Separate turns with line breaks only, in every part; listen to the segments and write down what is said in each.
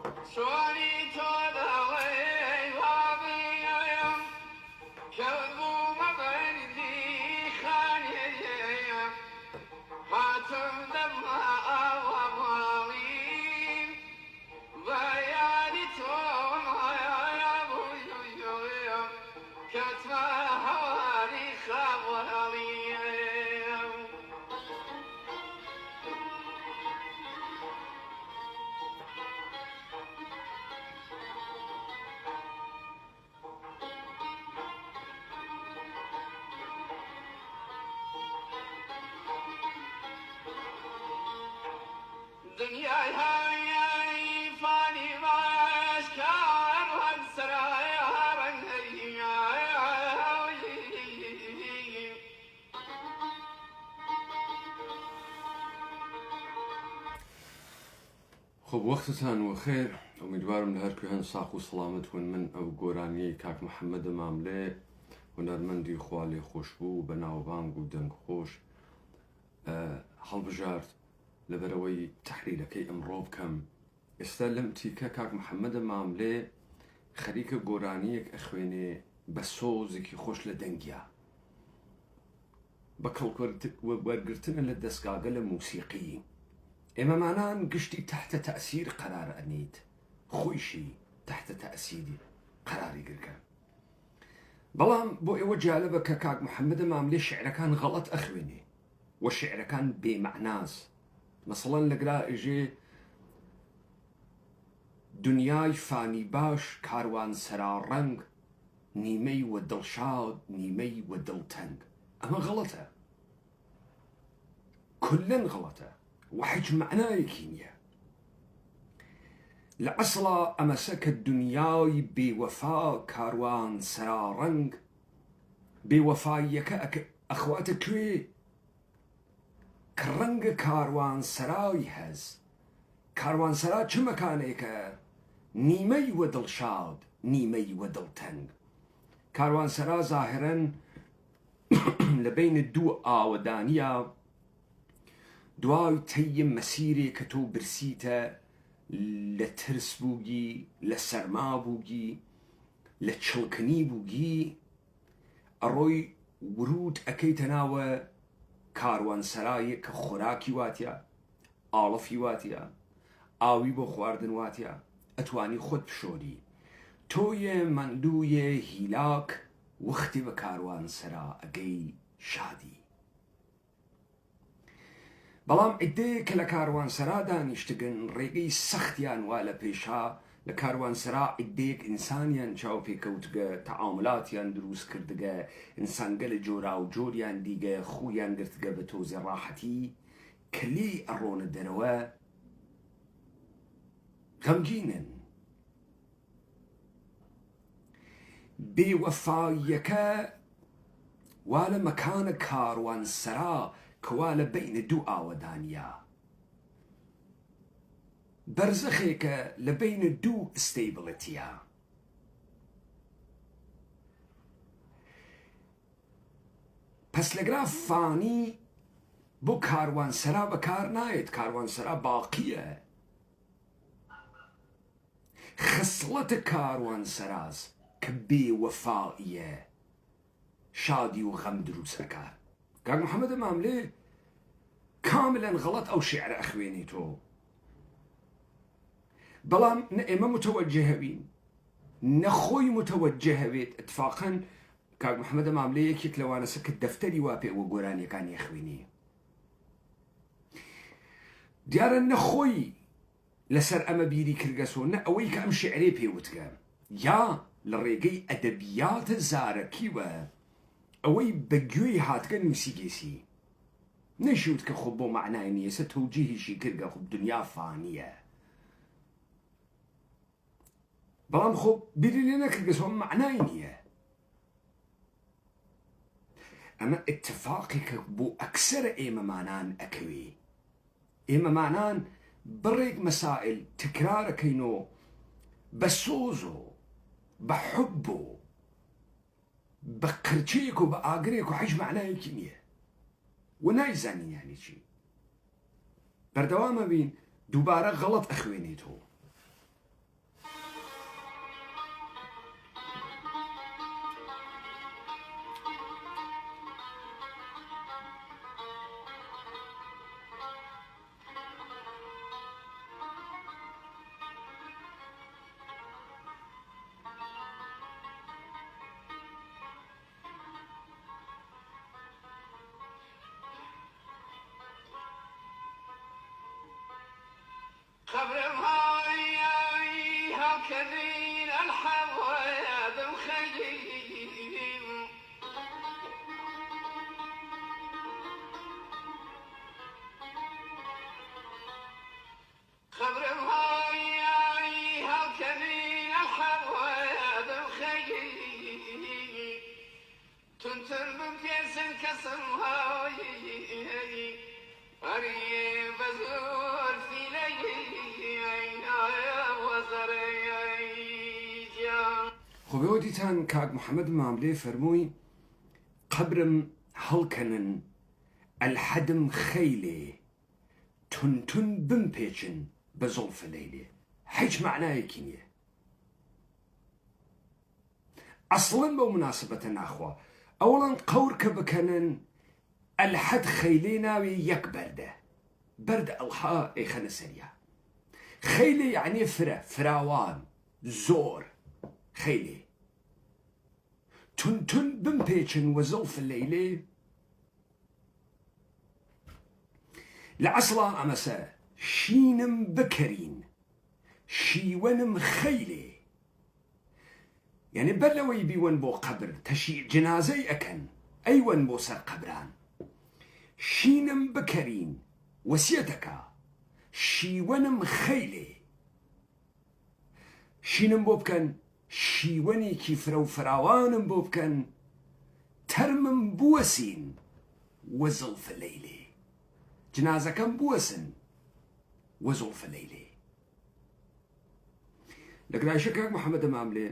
شوالي توداوي وابي كذبوا مبردي خاني هاتم دمها وابوالي بياني توم يا ابوي كتبها حوالي خوالي دنيا هاي فاني باش كان والسرايا رنهي
خب وەختتان وەخێر ئومیدوارم لە هەر کوێهەن ساق و سەڵامەت ون من ئەو گۆرانیەی کاک محەممەد ماملێ هونەرمەندی خوا لێ خۆشبوو بە ناوبانگ و دەنگ خۆش هەڵبژارد لەبەرەوەی تەحلیلەکەی ئەمڕۆ بکەم. ئێستا لەم تیکە کاک محەممەد ماملێ خەریکە گۆرانیەک ئەخوێنێ بە سۆزێکی خۆش لە دەنگیا بە وەرگرتنە لە دەستگاگە لە موسیقی. ئێمە مانان گشتی تحتە تەئسیر قەرار ئەنیت، خۆیشی تحتە تەئسیری قەراری گرکە. بەڵام بۆ ئێوە جالبە کە کاک محەممەد ماملێ شعرەکان غەڵەت ئەخوێنێ و شعرەکان بێمەعناز. مەسەڵەن لەگرا ئێژێ دنیای فانی باش کاروان سەرا ڕەنگ نیمەی وە دڵشاد نیمەی وە دڵتەنگ. ئەمە غەڵەتە، کولەن غەڵەتە وحج معنایەکی نییە. لە ئەسڵا ئەمەسە کە دنیای بێوەفا کاروان سەرا ڕەنگ بێوەفاییەکە ئەخواتە کوێ کە ڕەنگە کاروان سەرای هەز. کاروان سەرا چ مەکانێکە؟ نیمەی وە دڵشاد نیمەی وە دڵتەنگ. کاروان سەرا زاهرەن لە بین دوو ئاوەدانیە دوای تەی مەسیرێ کە تۆ برسیتە لە ترس بووگی، لە سەرما بووگی، لە چڵکنی بووگی، ئەڕۆی ورود ئەکەیتە ناوە کاروانسەرایە کە خۆراکی واتیە، ئاڵەفی واتیە، ئاوی بۆ خواردن واتیە، ئەتوانی خۆت بشۆری. تۆیە مەندوویە هیلاک وەختی بە کاروانسەرا ئەگەی شادی. بەڵام عیدەیە کە لە کاروانسەرا دانیشتگن ڕێگەی سەختیان وا لە پێشا. لە کاروانسەرا عیدەیەک ئینسانیان چاو پێکەوتگە، تەعاملاتیان دروست کردگە، ئینسانگە لە جۆرا و جۆریان دیگە، خویان گرتگە بە تۆزێ ڕاحەتی کە لێی ئەڕۆنە دەرەوە غەمگینن. بێوەفاییەکە وا لە مەکانە کاروانسەرا کەوا لە بینە دوو ئاوەدانیە، بەرزەخێکە لە بینە دوو ئستەیبڵەتیە. پس لەگرا فانی بۆ کاروانسەرا بەکار نایێت. کاروانسەرا باقیە. خصلەتە کاروانسەراز کە بێوەفاییە، شادی و غەم دروست ئەکات. کاک محەممەد ماملێ کاملەن غەڵەت ئەو شعرە ئەخوێنی تۆ. بەڵام نە ئێمە متەوەجهەوین نەخۆی متەوەجهەوێت. اتفاقەن کاک محەممەد ماملێ یەکێک لەوانەسە کە دەفتەری وا پێوە گۆرانیەکانی ئەخوێنی. دیارە نەخۆی لەسەر ئەمە بیری کردگەسۆ، نە ئەوەی کە ئەم شعرێ پێوتگە، یا لە ڕێگەی ئەدەبیاتە زارەکیوە ئەوەی بەگوێی هاتگە نووسیگەسی نەشیوت کە خۆ بۆ معنای نییە، سە تەوجیهیشی کردگە خۆ دنیا فانیە. بەڵام خۆ بیری لێ نەکردگەسۆ معنای نییە. ئەمە اتفاقی کە بۆ ئەکسەرە ئێمەمانان ئەکەوێ. ئێمەمانان بڕێک مەسائل تکرارەکەینۆ بە سۆز و بە حب و بە قرچەیەک و بە ئاگرێک و حیچ معنایەکی نییە و نایزانین یانی چی. بەردەوامە بین دووبارە غەڵەت ئەخوێنێتەوە.
تربم كيسن كسر هاي أري بزور في لي وزري
خب دیتان کاک محمد ماملێ فەرمووی قبرم هەڵکەنن الحدم خەیلێ تونتون بمپێچن بە زۆڵفە لەیلێ هیچ معنایەکی نییە ئەسڵەن بەو مناسبەتە ناخوا ئەوڵەن قەور کە بکەنن الحد خەیلێ ناوی یەک بەردە بەردە ئەڵها ئەیخەنە سەریا خەیلێ یعنی فرە فراوان زۆر خەیلێ تونتون بمپێچن وە زەڵفە لەیلێ لە ئەسڵا ئەمەسە شینم بکەرین شیوەنم خەیلێ یعنی بەر لەوەی بیوەن بۆ قەبر تەشیع جنازەی ئەکەن ئەیوەن بۆ سەر قەبران شینم بکەرین وەسیەتەکە شیوەنم خەیلێ شینم بۆ بکەن شیوەنێکی فرە و فراوانم بۆ بکەن تەرمم بوەسین وە زەڵفە لەیلێ جنازەکەم بوەسن وە زەڵفە لەیلێ لە گرایشە کاک محەممەد ماملێ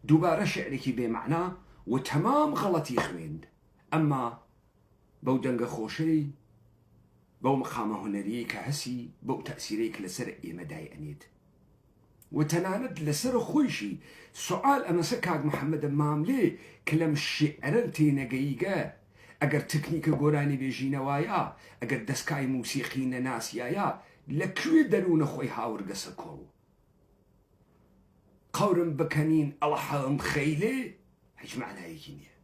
دووبارە شعرێکی بێمەعنا و تەمام غەڵەتی خوێند ئەمما بەو دەنگە خۆشەی بەو مەقامە هونەریەی کە هەسی بەو تەئسیرەیەک لەسەر ئێمەدای ئەنێت و تەنانەت لەسەر خۆیشی سوعال ئەمەسە کاک محەممەد ماملێ کە لەم شعرە تێنەگەیگە ئەگەر تکنیکە گۆرانی بێژینەوایە ئەگەر دەستکای موسیقی نەناسیایە لەکوێ دەروونە خۆی هاورگەسە کۆڵ قەورم بکەنین ئەڵحەم خەیلێ هیچ معنایەکی نییە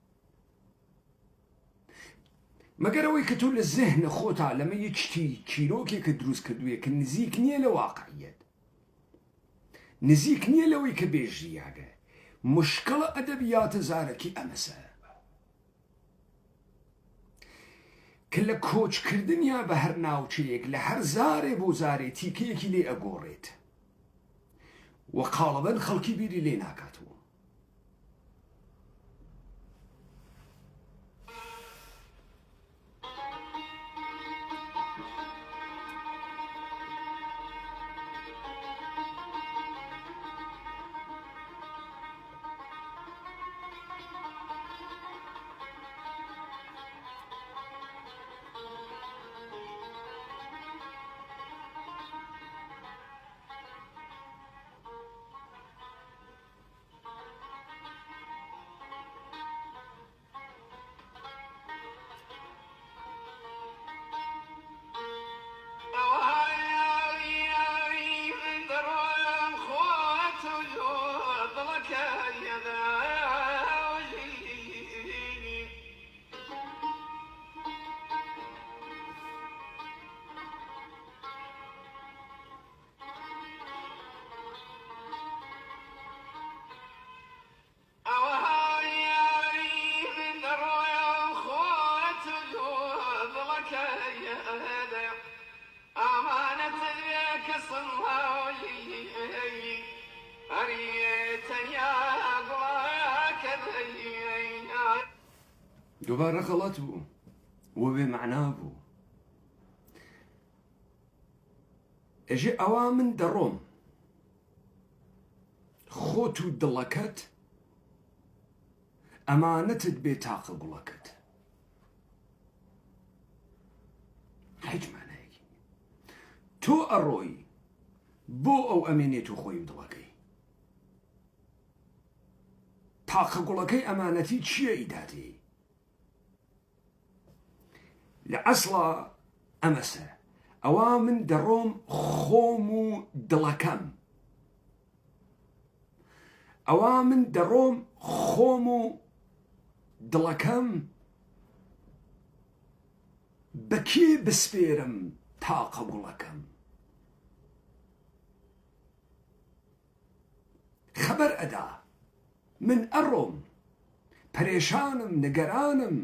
مەگەر ئەوەی کە تۆ لە زێهنە خۆتا لەمە یەکشتی چیرۆکێکە دروست کردوویە کە نزیک نییە لە واقعیەت نزیک نییە لەوەی کە بێژیاگە مشکڵە ئەدەبیاتە زارەکی ئەمەسە کە لە کۆچکردنیا بە هەر ناوچەیەک لە هەر زارێ بۆ زارێ تیکەیەکی لێ ئەگۆڕێت و قاڵبەن خەڵکی بیری لێ ناکاتەوە دووبارە غەڵەت بوو وە بێمەعنا بوو ئەژێ ئەوا من دەڕۆم خۆت و دڵەکەت ئەمانەتت بێ تاقە گوڵەکەت هیچ معنایەکی تۆ ئەڕۆی بۆ ئەو ئەمێنێت و خۆی و دڵەکەی تاقە گوڵەکەی ئەمانەتی چییە ئیدادێ لە ئەسڵا ئەمەسە ئەوا من دەڕۆم خۆم و دڵەکەم ئەوا من دەڕۆم خۆم و دڵەکەم بە کێ بسپێرم تاقە گوڵەکەم خەبەر ئەدا من ئەڕۆم پەرێشانم نەگەرانم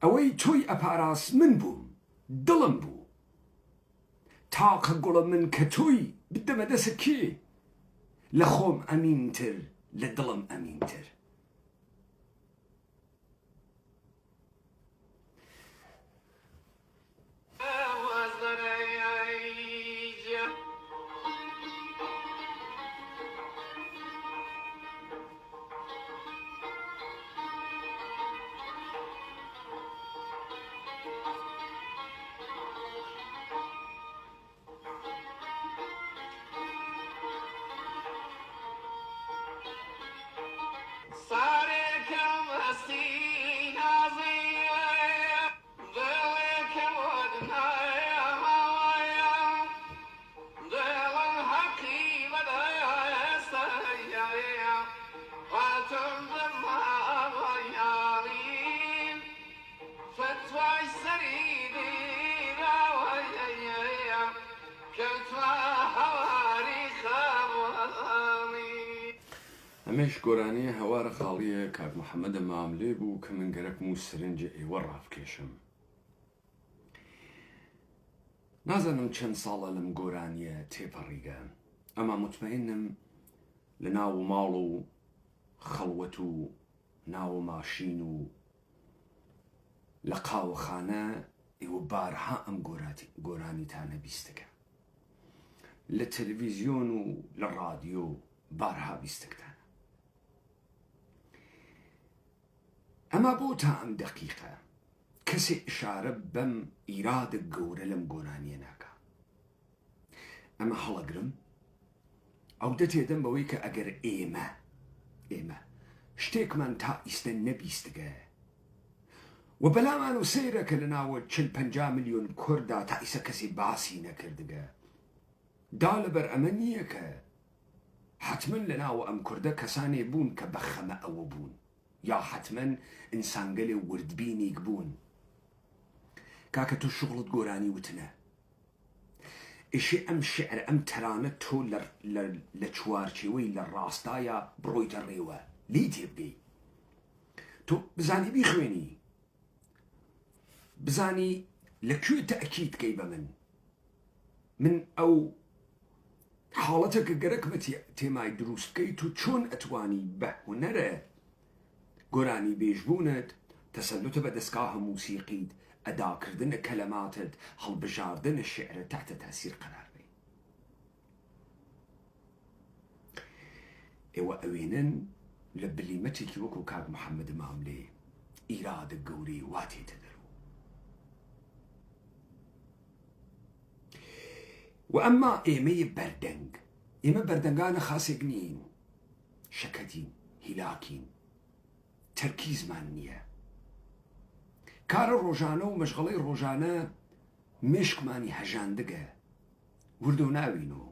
ئەوەی تۆی ئەپاراس من بووم دڵم بوو تاقە گوڵە من کە تۆی بدەمە دەسە کێ لە خۆم ئەمینتر لە دڵم ئەمینتر
كتواي سريني راويا كتوا هواري خوامي
ئەمەش گۆرانیە هەوارە خاڵیە کاک محەممەدە ماملێ بوو کە من گەرەکم و سرنجە ئێوە ڕافکێشم. نازانم چەند ساڵە لەم گۆرانیە تێپەڕیگە، ئەما مطمئنم لە ناو ماڵ و خەڵوەت و ناو ماشین و لە قاوەخانە ئێوە بارها ئەم گۆرانیتانە بیستەکە، لە تەلەڤیزیۆن و لە ڕادیۆ بارها بیستەکتانە. ئەما بۆ تا ئەم دەقیقە کەسێ ئشارە بەم ئیرادە گەورە لەم گۆرانیە ناکە. ئەمە هەڵەگرم ئەو دەتێدەم بەوەی کە ئەگەر ئێمە شتێکمان تا ئیستە نەبیستگە و بەلامان و سەیرە کە لە ناوە 40-50 ملیۆن کوردا تا ئیسە کەسی باسی نەکردگە، دا لەبەر ئەمە نییە کە حتمما لە ناوە ئەم کوردە کەسانێ بوون کە بەخەمە ئەوە بوون، یا حتمما ئینسانگەلێ وردبینێک بوون. کاکە تۆ شغڵت گۆرانی وتنە، ئیشێ ئەم شعر ئەم تەرانە تۆ لە چوارچێوەی لە ڕاستایە بڕۆیتە ڕێوە لی تێبگەی، تۆ بزانی بیخوێنی، بزانی لەکوێ تەئکید بکەی بە من ئەو حاڵەتە کە گەرەکمە تێمای دروست بکەی تو چۆن ئەتوانی بە هونەرە گۆرانی بێژبوونت تەسەلوتە بە دەستگاهە موسیقیت، ئەداکردنە کەلەماتت، هەڵبژاردنە شعرە تحتە تەسیر قەرار بێ. ئێوە ئەوێنن لە بلیمەتێکی وەکو کاک محەممەد ماملێ ئیرادە گەورەی واتێتە دەرو. و ئەمما ئێمەی بەردەنگ، ئێمە بەردەنگانە خاسێک نین، شەکەتین، هیلاکین، تەرکیزمان نییە، کارە ڕۆژانە و مەشغەڵەی ڕۆژانە مێشکمانی هەژاندگە، وردە و ناوین و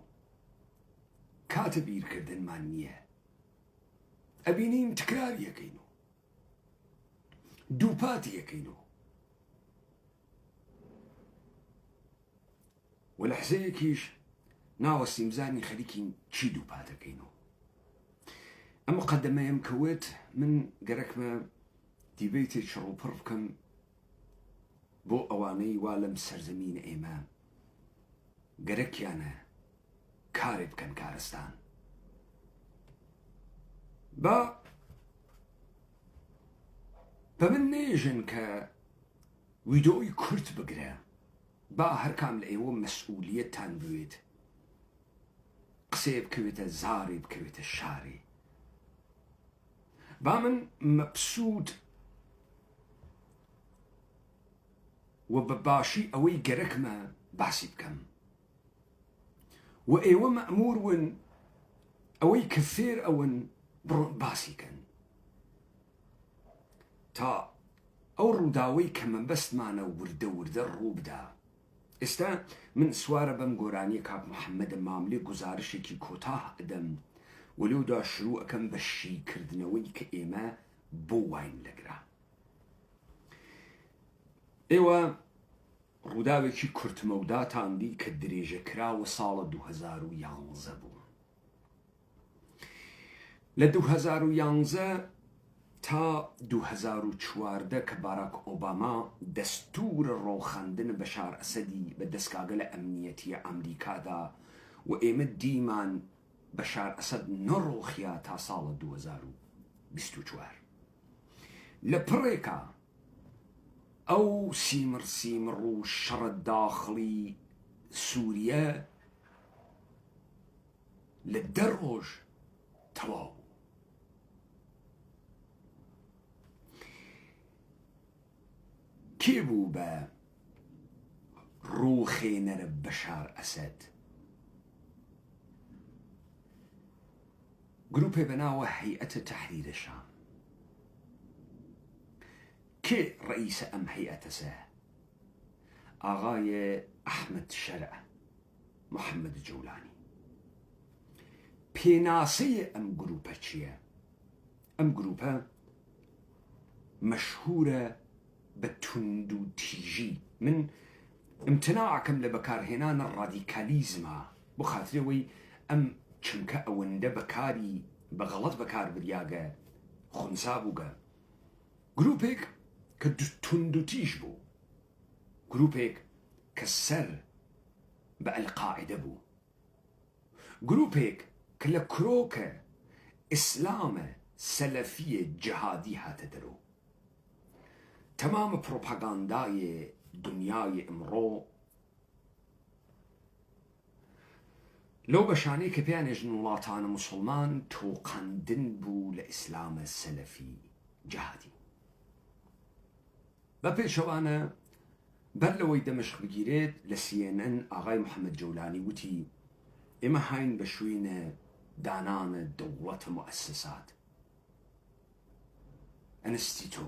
کاتە بیرکردنمان نییە، ئەبینین تکرار یەکەین و دووپات یەکەین و لە حزەیەکیش ناوە سیمزانی خەریکی چی دووپاتەکەین و ئەم مقەدەمەیەم کەوت من گەرەکمە دیبەیتێ چڕوپڕ بکەم بۆ ئەوانەی وا لەم سەرزەمینە ئێمە گەرەکیانە کارێ بکەن کارستان، بە من نێژن کە ویدۆی کورت بگرە، با هەرکام لە ئێوە مەسئولیەتتان بوێت، قسێ بکەوێتە زارێ بکەوێتە شارێ، با من مەبسوود و بە باشی ئەوەی گەرەکمە باسی بکەم و ئێوە مەئمور ون ئەوەی کە فێر ئەون بڕۆن باسیکەن تا ئەو ڕووداوەی کە مەبەستمانە وردە ڕوو بدا. ئێستا من سوارە بەم گۆرانیە کاک محەممەدە ماملێ گزارشێکی کۆتاه ئەدەم و لێودا شروع ئەەکەم بە شیکردنەوەی کە ئێمە بۆ واین لەگرا. ئێوە ڕووداوێکی کورتمەوداتاندی کە درێژە کراوە ساڵە 2011 بوو. لە 2011 تا 2014 کە باراک ئۆباما دەستورە ڕۆخاندن بەشار ئەسەدی بە دەستگاگە لە ئەمنیەتیە ئەمریکادا و ئێمە دیمان بەشار ئەسەد نەڕۆخیا تا ساڵە 2024 لە پڕێکە ئەو سیمڕ و شەڕە داخڵی سووریە لە 10 ڕۆژ تەواو. کێ بوو بە ڕووخێنەرە بەشار ئەسەد؟ گروپێ بەناوە هەیئەتە تەحریرە شام. کێ ڕئیسە ئەم هەیئەتەسە؟ ئاغای ئەحمەد شەرع محەممەد جەولانی. پێناسەیە ئەم گروپە چییە؟ ئەم گروپە مەشهورە بە توند و استراتيجي من امتناعكم لبكارهنان الراديكاليزما بخاطري ام چمكا اونده بكاري بغلط بكار برياغا خنسابوغا جروبيك كتندوتيش بو جروبيك كسر بقى القاعدة بو جروبيك كلا كروكا إسلام سلفية جهادي هاتدرو تمام بروباغانداي دنياي امرو لو بشاني كبيان جنولاتان مسلمان توقندن بو لإسلام السلفي جهادي بپیشوانا بلوي دمشق بگیرید لسينن آغای محمد جولاني وتي اما هاين بشوين دانان دولة مؤسسات انستيتو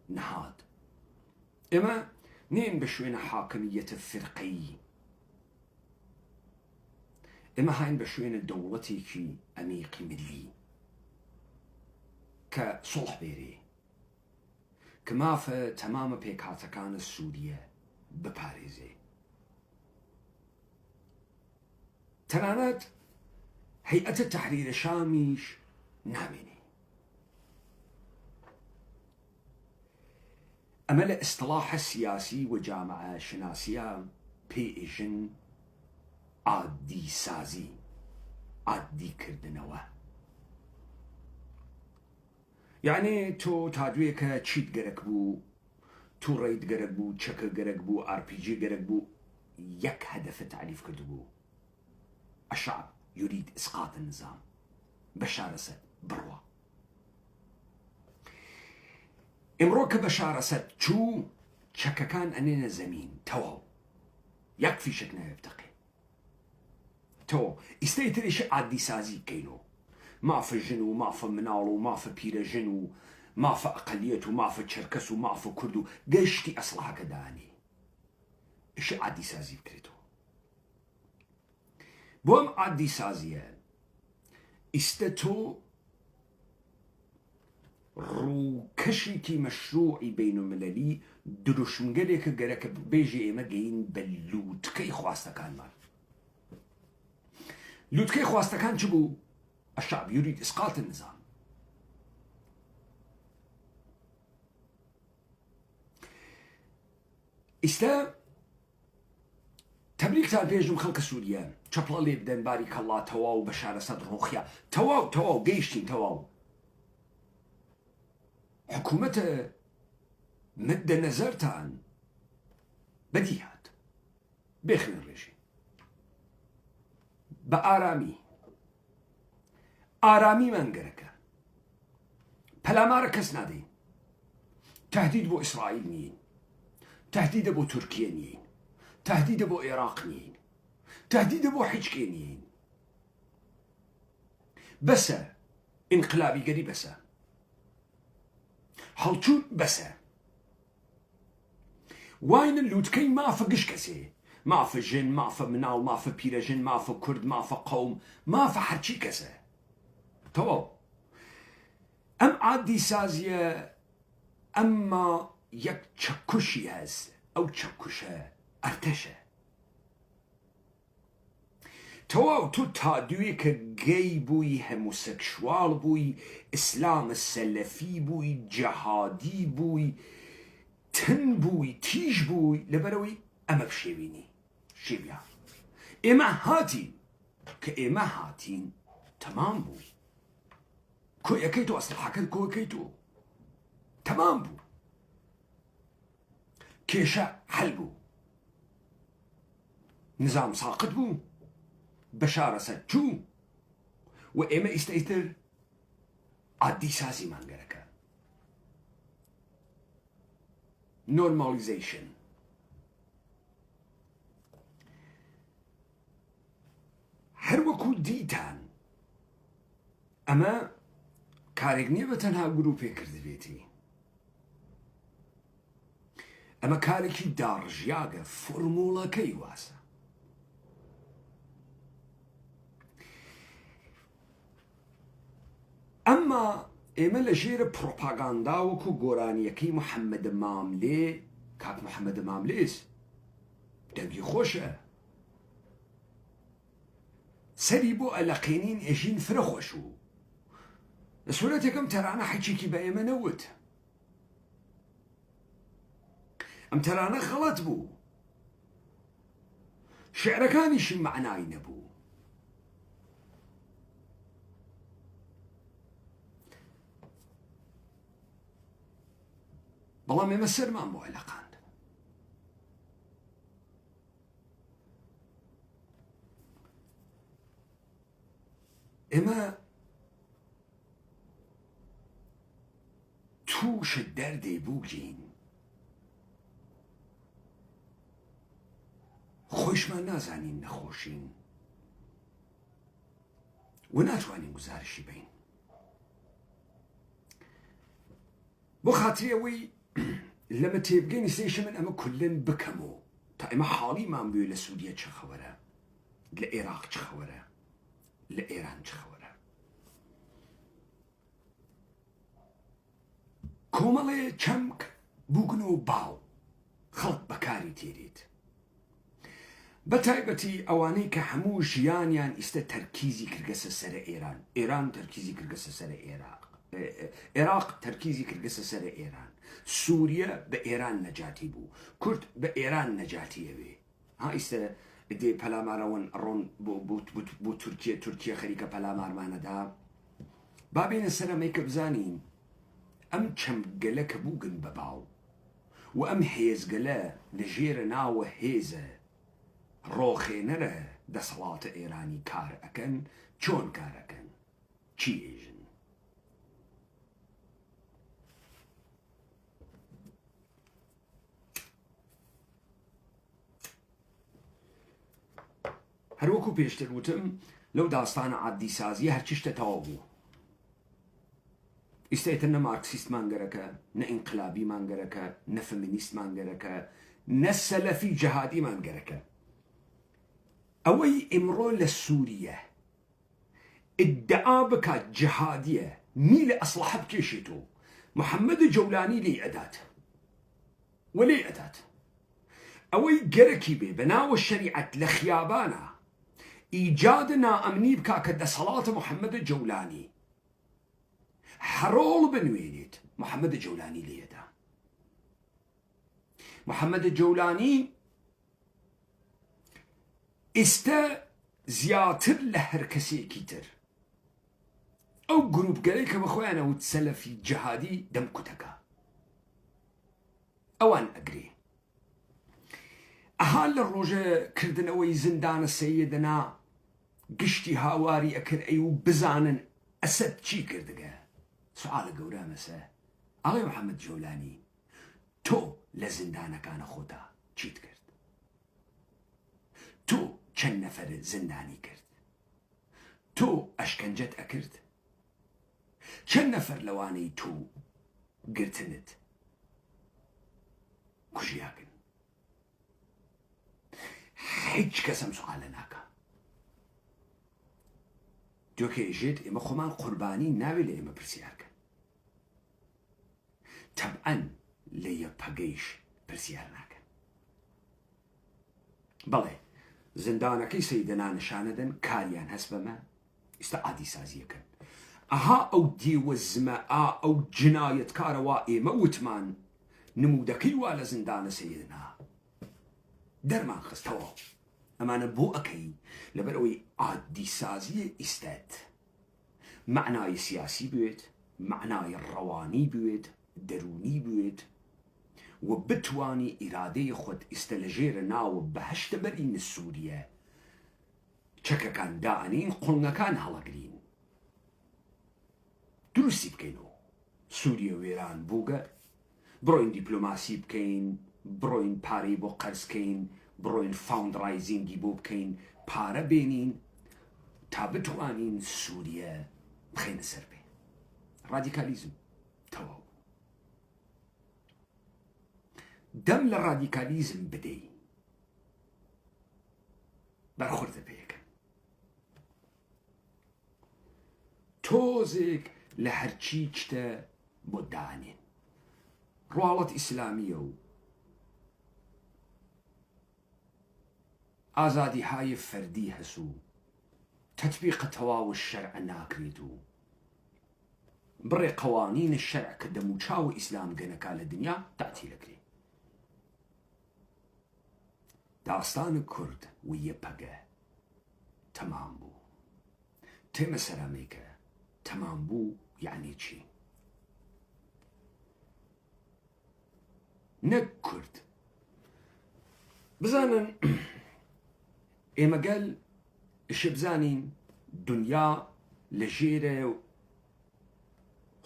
نهاد اما نين بشوين حاكمية فرقي اما هاين بشوين دولتي كي اميقي ملي كصلح بيري كما في تمام بيكاتكان السورية بباريزي ترانات هيئة التحرير الشاميش ناميني أما الاصطلاح السياسي وجامعة شناسية بيئجن عادي سازي عادي كردنوه يعني تو تادويكا تشيت غرق بو تو ريد غرق بو تشك غرق بو ار بي جي غرق بو يك هدف تعريف كردبو الشعب يريد اسقاط النظام بشار اسد بروا امروك بشار اسد شو شككان اننا زمين تو يكفي شكنا يبتقي تو استيتري عادي سازي كيلو ما في جنو ما في منالو ما في بيرا جنو ما في أقليته ما في تشركسو ما في كردو قشتي أصلها كداني إيش عادي سازي بكريتو بوم عادي سازية استتو رو كشيكي مشروعي بين المللي دروش مقاليك قالك بيجي إما جايين بلوت كي خواستا كان مال لوت كي خواستا كان شبو الشعب يريد إسقاط النظام إستا تبريك تال بيجم خلق سوريا شبلا لي بدن بارك الله تواو بشار أسد روخيا تواو جيشتين تواو حكومة مد نظرتان بديهات بيخن الرجيم آرامي منگركه پلامار کس ندین تهدید بو إسرائيل نين تهدید بو تركيا نين تهدید بو عراق نين تهدید بو حجكي نين بس انقلابي قري بس حلچون بس واين اللوتكي ما فقش كسي ما في جن ما في مناو ما في بيرجن ما في كرد ما في قوم ما في حرشي كسه تو ام عادي سازية اما يك تشكشي هز او تشكشه ارتشه تو تادوي كجي بوي هموسكشوال بوي اسلام السلفي بوي جهادي بوي تن بوي تيج بوي لبروي اما بشيبيني شيبيا اما هاتين كاما هاتين تمام بوي كو يكيتو أصلحاك كو يكيتو تمام بو كيشا حل بو نظام ساقط بو بشار أسد شو وإما استيتر عادي سازي مانجركا normalization هر وكو ديتان أما كارێک نییە بە تەنها گروپێ کردبێتی ئەمە کارێکی داڕژیاگە فۆرموڵەکەی واسە ئەمما ئێمە لە ژێرە پرۆپاگاندا وەکو گۆرانیەکەی محەممەد ماملێ کاک محەممەد ماملێز دەنگی خۆشە سەری بۆ ئەلەقێنین ئێژین فرە خۆش و لە سوورەتێکم تەرانە حەچێکی بە ئێمە نەوت ئەم تەرانە غەڵەت بوو شعرەکانیشی معنای نەبوو بەڵام ئێمە سەرمان بۆ ئەلەقاند ئێمە تووشە دەردێ بووگین خۆشمان نازانین نەخۆشین و ناتوانین گزارشی بین بۆ خاتری ئەوەی لەمە تێبگەی نسێشە من ئەمە کولن بکەمەوە تا ئێمە حاڵیمان بوێ لە سووریە چ خەوەرە لە عێراق چ خەوەرە لە ئێران چ خەوەرە کۆمەڵێ چەمک بووگن و باو خەڵک بەکاری تێرێت بە تایبەتی ئەوانەی کە هەموو ژیانیان ئیستە تەرکیزی کردگەسە سەرە ئێران ئێران تەرکیزی کردگەسە سەرە عێراق عێراق تەرکیزی کردگەسە سەرە ئێران سووریە بە ئێران نەجاتی بوو کورد بە ئێران نەجاتی ئەوێ ها ئیستە دێ پەلامارەوەن ڕۆن بۆ تورکیە خەریکە پەلامارمانەدا بابێنە سەرەمەی کە بزانین ئەم چەمگەلە کە بووگن بە باو و ئەم هێزگەلە لە ژێرە ناوە هێزە ڕۆخێنەرە دەسەڵاتە ئێرانی کار ئەکەن چۆن کارەکەن چی ئێژن هەروەکو پێشتر وتم لەو داستانە عادی سازیە هەرچی شتە تەواو بوو ئیستێتە نە مارکسیست مانگەرەکە نە ئینقلابی مانگەرەکە نە فەمینیست مانگەرەکە نە سەلەفی جەهادی مانگەرەکە ئەوەی ئیمڕۆ لە سووریە ئیدعا بکات جەهادیە میلە ئەسلحە بکێشێتەوە محەممەد جەولانی لێی ئەدات وەلێ ئەدات ئەوەی گەرەکی بێ بە ناوە شەریعەت لە خیابانە ئیجاد نائەمنی بکا کە دەسەڵاتە محەممەد جەولانی هەڕۆڵ بنوێنێت محەممەد جەولانی لێدا محەممەد جەولانی ئێستا زیاتر لە هەر کەسێکی تر ئەو گروپگەرەی کە بەخۆیانەوت سەلەفی جەهادی دەمکوتەکە ئەوان ئەگرێ ئەها لە ڕۆژە کردنەوەی زندانە سەیدنا گشتی هاواری ئەکرد ئەی و بزانن ئەسەد چی کردگە سوالە گەورە مەسە ئاڵێ محەممەد جەولانی تۆ لە زندانەکانە خۆتا چیت کرد تۆ چەند نەفەرت زندانی کرد تۆ ئەشکەنجەت ئەکرد چەند نەفەر لەوانەی تۆ گرتنت کوژیاکن هیچ کەسم سوالە ناکە دوکێژێت ئێمە خۆمان قوربانی ناوێ لە ئێمە پرسیارکەن تەبعەن لە یەکپەگەیش پرسیار ناکەن بەڵێ زندانەکەی سەیدنا نیشانەدەن کاریان هەست بەمە ئێستا عادی سازیەکەن ئەها ئەو دیوەزمە ئەو جنایەتکارەوە ئێمە وتمان نمودەکەی وا لە زندانە سەیدنا دەرمان خستەوە ئەمانە بۆ ئەەکەی لەبەر ئەوەی عادی سازیە ئیستەت معنای سیاسی بوێت معنای ڕەوانی بوێت دەرونی بوێت و بتوانی ئیرادەی خۆت ئیستە لە ژێرە ناوە بەهەشتە بەرینە سووریە چەکەکان دائەنین قوڵنەکان هەڵەگرین دروستی بکەینەوە سووریە وێران بووگە بڕۆین دیپلۆماسی بکەین بڕۆین پارەی بۆ قەرزکەین بڕۆین فاوندڕایزینگی بۆ بکەین پارە بێنین تا بتوانین سووریە بخێنە سەر بێ ڕادیکالیزم تەواو دەم لە ڕادیکالیزم بدەین بەرخوردە پێەکەن تۆزێک لە هەرچی چتە بۆ دانێن ڕواڵەت ئیسلامیە و ئازادی های فەردی هەسوو تطبیق تەواو الشەرع ناکرێت و بڕێ قەوانین الشەرع کە دەموچاو ئیسلام گەنەکا لە دنیا تەعتیلەکرێ. داستان کورد ویە پەگە تەمام بوو. تێمە سەرامەیکە تەمام بوو یعنی چی؟ نەک کورد بزانن ئێمە گەل شبزانین دنیا لە ژێرە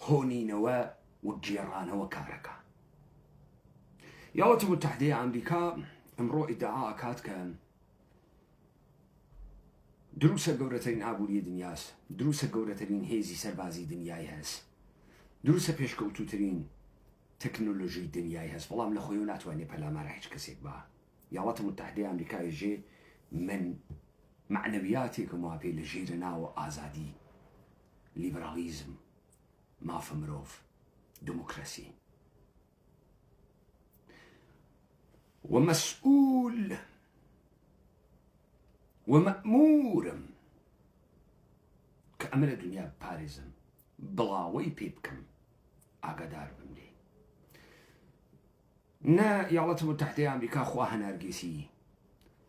هۆنینەوە و گێڕانەوە کارەکە. یاوەتە متحدەیە ئەمریکا ئەمڕۆ ئیدعا ئەکات کە دروسە گەورەترین ئابووری دنیاست، دروسە گەورەترین هێزی سەربازی دنیای هەست، دروسە پێشکەوتوترین تەکنۆلۆژی دنیای هەست، بەڵام لە خۆی و ناتوانێت پەلامارە هیچ کەسێک بە. یاوەتە متحدەیە ئەمریکای ژێ من معنەویاتێکم وا پێ لە ژێرە ناوە ئازادی، لیبرالیزم، مافە مرۆڤ، دموکراسی ومسؤول ومأمورم کە ئەمە لە دنیا بپارێزم بڵاوەی پێ بکەم ئاگادار بم لێ. نە یاڵەتە متحدەیە ئەمریکا خوا هەنارگێسی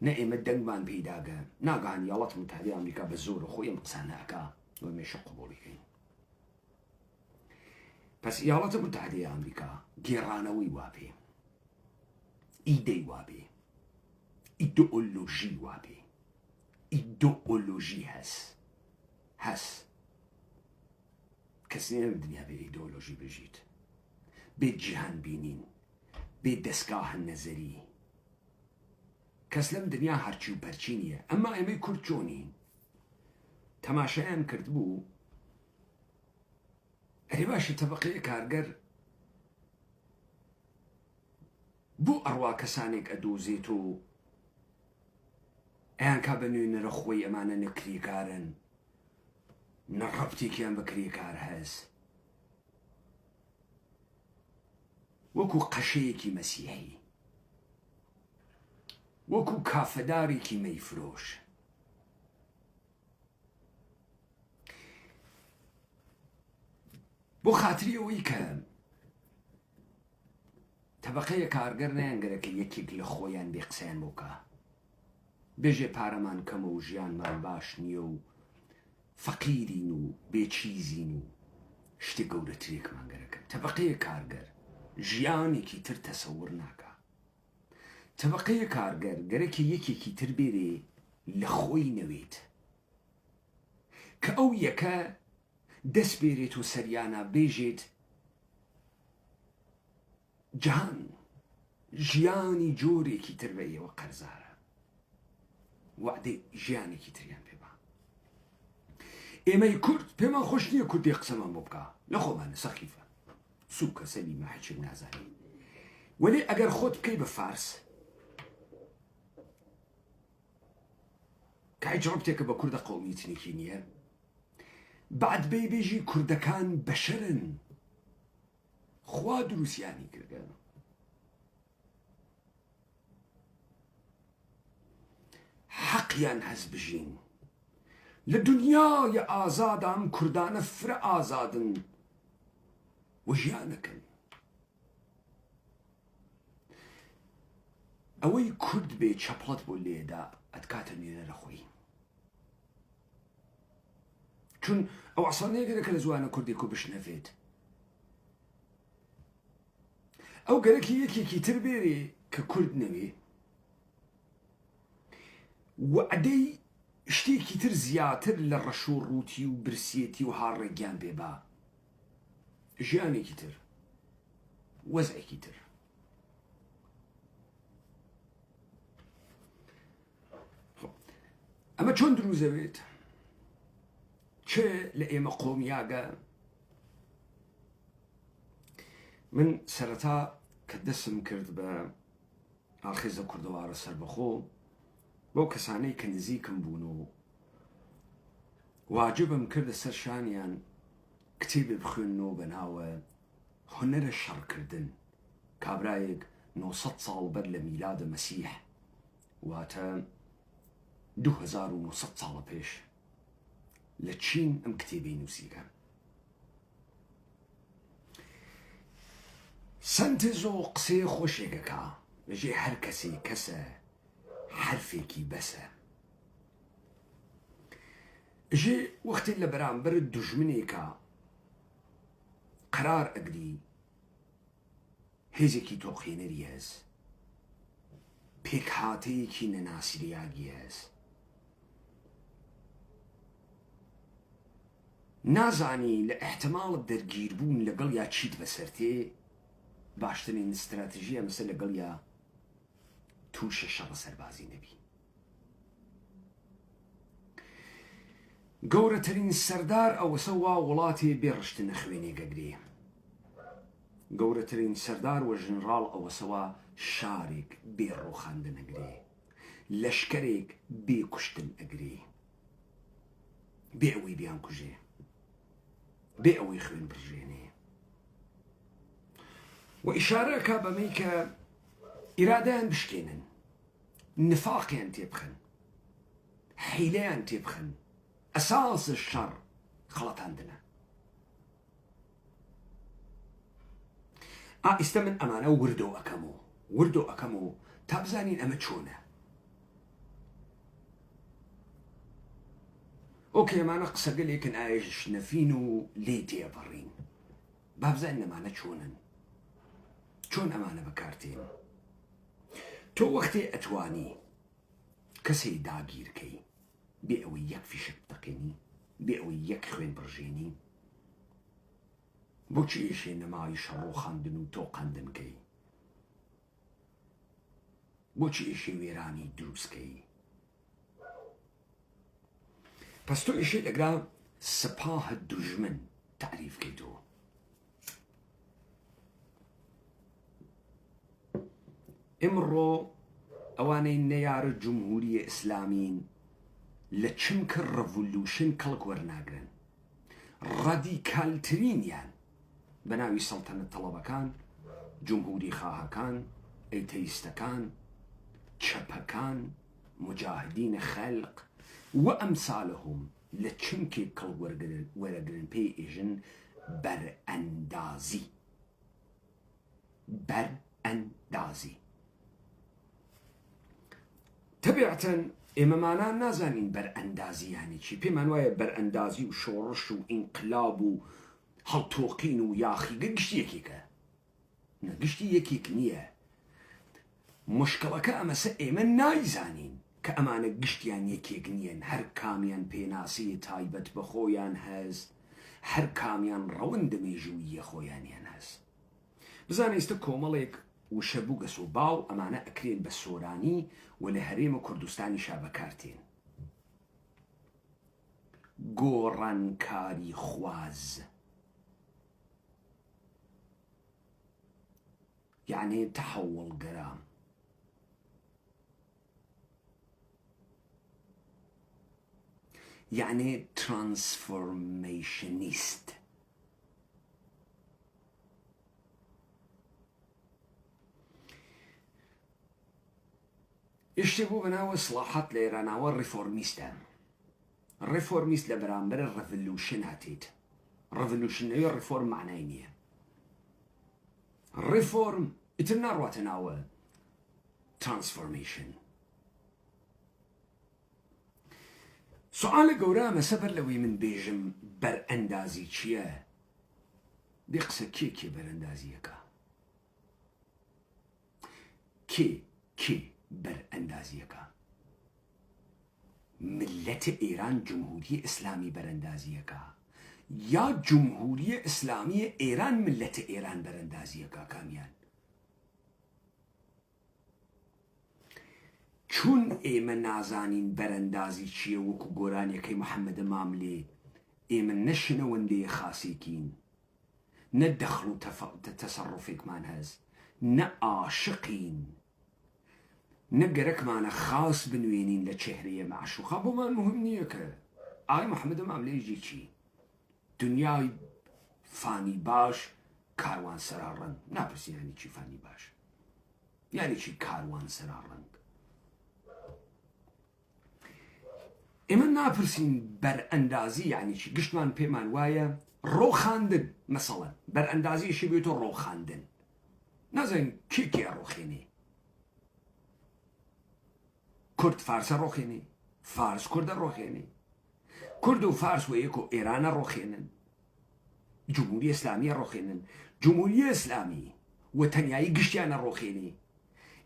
نە ئێمە دەنگمان پێداگە ناگەهان یاڵەتە متحدەیە ئەمریکا بە زۆر خۆی ئەم قسە ناکا و مێشە قبوڵیکەین. پس یاڵەتە متحدەیە ئەمریکا گێڕانەوەی وا پێ، ئیدەی وا بێ، ئیدئۆلۆژی وا بێ، ئیدئۆلۆژی هەس کەس نێ لەم دنیا بێ ئیدئۆلۆژی بژیت، بێ جیهان بینین، بێ دەستگاهە نەزەری. کەس لەم دنیا هەرچی و پەرچی نییە. ئەمما ئێمەی کورد چۆنین؟ تەماشایان کرد بوو ئەرێ باشە تەبەقەیە کارگەر بۆ ئەڕوا کەسانێک ئەدۆزێت و ئەیان کا بە نوێنەرە خۆی ئەمانە نەکرێکارن، نەڕەبتێکیان بە کرێکار هەست، وەکو قەشەیەکی مەسیحی، وەکو کافەدارێکی مەیفرۆش. بۆ خاتری ئەوەی کە تەبەقەیە کارگەر نەیانگەرە کە یەکێک لە خۆیان بێ قسەیان بۆکە بێژێ پارەمان کەمە و ژیانمان باش نییە و فەقیرین و بێچیزین و شتێک گەورەترێکمان گەرەکەن. تەبەقەیە کارگەر ژیانێکی تر تەسەور ناکە. تەبەقەیە کارگەر گەرەکە یەکێکی تر بێرێ لە خۆی نەوێت کە ئەو یەکە دەست بێرێت و سەریانە بێژێت جان ژیانی جۆرێکی تر بە ئێوە قەرزارە، وعدەی ژیانێکی تریان پێ بە. ئێمەی کورد پێمان خۆش نییە کوردی قسەمان بۆ بکە، لە خۆمانە سەخیفە سووکە سەلیمە هیچم نازانین. وەلێ ئەگەر خۆت بکەی بە فارس کە هیچ ڕەبتێکە بە کوردە قەومی تنێکی نییە، بعد بێژی کوردەکان بەشەرن، خوا دروستیانی کردن. حەقیان هەست بژین لە دنیای ئازادان کوردانە فرە ئازادن و ژیانەکەن. ئەوەی کورد بێ چەپڵەت بۆ لێدا ئەتکاتە نوێنەرە خۆی، چون ئەو ئەسانەیەگەرەکە لە زوانە کوردێک و بشنەفێت. ئەو گەرەکی یەکێکی تر بێرێ کە کورد نەوێ وعدەی شتێکی تر زیاتر لە ڕەش و ڕووتی و برسێتی و هاڕێگیان پێ با، ژیانێکی تر، وەزعێکی تر. ئەمە چۆن دروزەوێت؟ چێ لە ئێمە قۆمیاگە؟ من سەرەتا کە دەستم کرد بە ئاخێزە کوردەوارە سەربەخۆ بۆ کەسانەی کە نزیکم بوون و واجبم کردە سەر شانیان کتێبێ بخوێنەوە بە ناوە هونەرە شەڕکردن، کابرایەک 900 ساڵ بەر لە میلادە مەسیح، واتە 2900 ساڵە پێش لە چین ئەم کتێبەی نووسیکە. سنتزۆ قسەی خۆشێکەکە لەژێ هەر کەسێ کەسە حرفێکی بەسە. ژێ وەختێ لە بەرامبەر دوژمنێکە قرار ئەگری هێزێکی تۆقێنەری هەز، پێکهاتەیەکی نەناسیریاگی هەز، نازانی لە ئەحتماڵت دەرگیربوون لەگەڵ یا چیت بەسەرتێ، باشترین استراتیژیە مەسە لەگەڵ یا تووشە شەڕە سەربازی نەبی. گەورەترین سەردار ئەوەسە وا وڵاتی بێڕشتە نەخوێنێ گەگرێ. گەورەترین سەردار وە ژنڕاڵ ئەوەسەوە شارێک بێڕۆخاندن ئەگرێ، لەشکرێک بێکوشتن ئەگرێ، بێ ئەوەی بیان کوژێ، بێ ئەوەی خوێن بڕژێنێ. و ئیشارەکە بەمەی کە ئیرادەیان بشکێنن، نفاقیان تێبخن، حیلەیان تێبخن، ئەساس شەڕ خەڵەتاندنە. ئێستا من ئەمانە وردۆ ئەەکەم و تا بزانین ئەمە چۆنە. ئۆکێ ئەمانە قسەگەلێکن ئایش نەفین و لێ تێپەڕین، با بزانین ئەمانە چۆنن، چۆن ئەمانە بەکارتێن. تۆ وەختێ ئەتوانی کەسێ داگیرکەی بێ ئەوەی یەک فیشک بتەقێنی، بێ ئەوەی یەک خوێن بڕژێنی، بۆچی ئێشێ نەمای شەڕۆخاندن و تۆقاندنکەی؟ بۆچی ئێشێ وێرانی دروستکەی؟ پس تۆ ئێشێ لەگرا سپاه دوژمن تعریفکەیتەوە. ئمڕۆ ئەوانەی نەیارە جمهوریە ئیسلامین لە چمکە ڕەڤولوشن کەڵک وەرناگرن، ڕەدیکالترینیان بە ناوی سەڵتەنەت تەڵەبەکان، جمهوری خاهەکان، ئەیتەیستەکان، چەپەکان، مجاهدینە خەلق و ئەمسالەهم لە چمکێک کەڵ وەرەگرن پێی ئێژن بەرئەندازی. بەرئەندازی تەبیعەتەن ئێمەمانان نازانین بەرئەندازی یانی چی. پێمان وایە بەرئەندازی و شۆڕش و ئینقلاب و هەڵتۆقین و یاخیگە گشتی یەکێکە. گشتی یەکێک نییە. مشکڵەکە ئەمەسە ئێمە نایزانین کە ئەمانە گشتیان یەکێک نیەن، هەر کامیان پێناسی تایبەت بە خۆیان هەز، هەر کامیان ڕەوەندە مێژوویە خۆیانیان هەز. بزانە ئێستا کۆمەڵێک وشە بووگەس و باو ئەمانە ئەکرێن بە سۆرانی و لە هەرێمە کوردستانی شابەکارتێن. گۆڕانکاری خواز، یعنی تەحەوڵگەرە. یعنی ترانسفۆرمیشنیست. ئشتێ بوو بەناوە سڵاحەت لە ئێراناوە ڕیفۆرمیستە. ڕیفۆرمیست لە بەرامبەر ڕەڤلوشن هاتیت. ڕەڤلوشنەوە ڕیفۆرم معنای نییە. ڕیفۆرم ئیتر ناڕواتە ناوە ترانسفۆرمیشن. سوالە گەورەمە سەبەر لەوەی من بێژم بەرئەندازی چییە؟ بێ قسە کێ بەرئەندازیەکە؟ کێ بەرئەندازیەکە؟ ملەتە ئێران جمهوریە ئیسلامی بەرئەندازیەکە یا جمهوریە ئیسلامیە ئێران ملەتە ئێران بەرئەندازیەکە؟ کامیان؟ چون ئێمە نازانین بەرئەندازی چییە، وەکو گۆرانیەکەی محەممەدە ماملێ ئێمە نە شنەوەندەیە خاسێکین، نە دەخڵ و تەسەڕوفێکمان هەز، نە عاشقین، نە گەرەکمانە خاس بنوێنین لە چێهرەیە مەعشوقا. بۆمان مهم نییە کە ئاغای محەممەدە ماملێژی چی؟ دنیای فانی باش کاروان سەراڕەنگ. ناپرسی یانی چی فانی باش، یانی چی کاروان سەراڕەنگ؟ ئێمە ناپرسین بەرئەندازی یعنی چی گشتمان پێمان وایە ڕۆخاندن مەسەڵەن بەرئەندازیشی بێتۆ ڕۆخاندن نازانین کێ ڕۆخێنێ کورد فارسە ڕۆخێنێ فارس کوردە ڕۆخێنێ کورد و فارس و یەک و ئێرانە ڕۆخێنن جمهوری ئیسلامیە ڕۆخێنن جمهوری ئیسلامی و تەنیایی گشتیانە ڕۆخێنی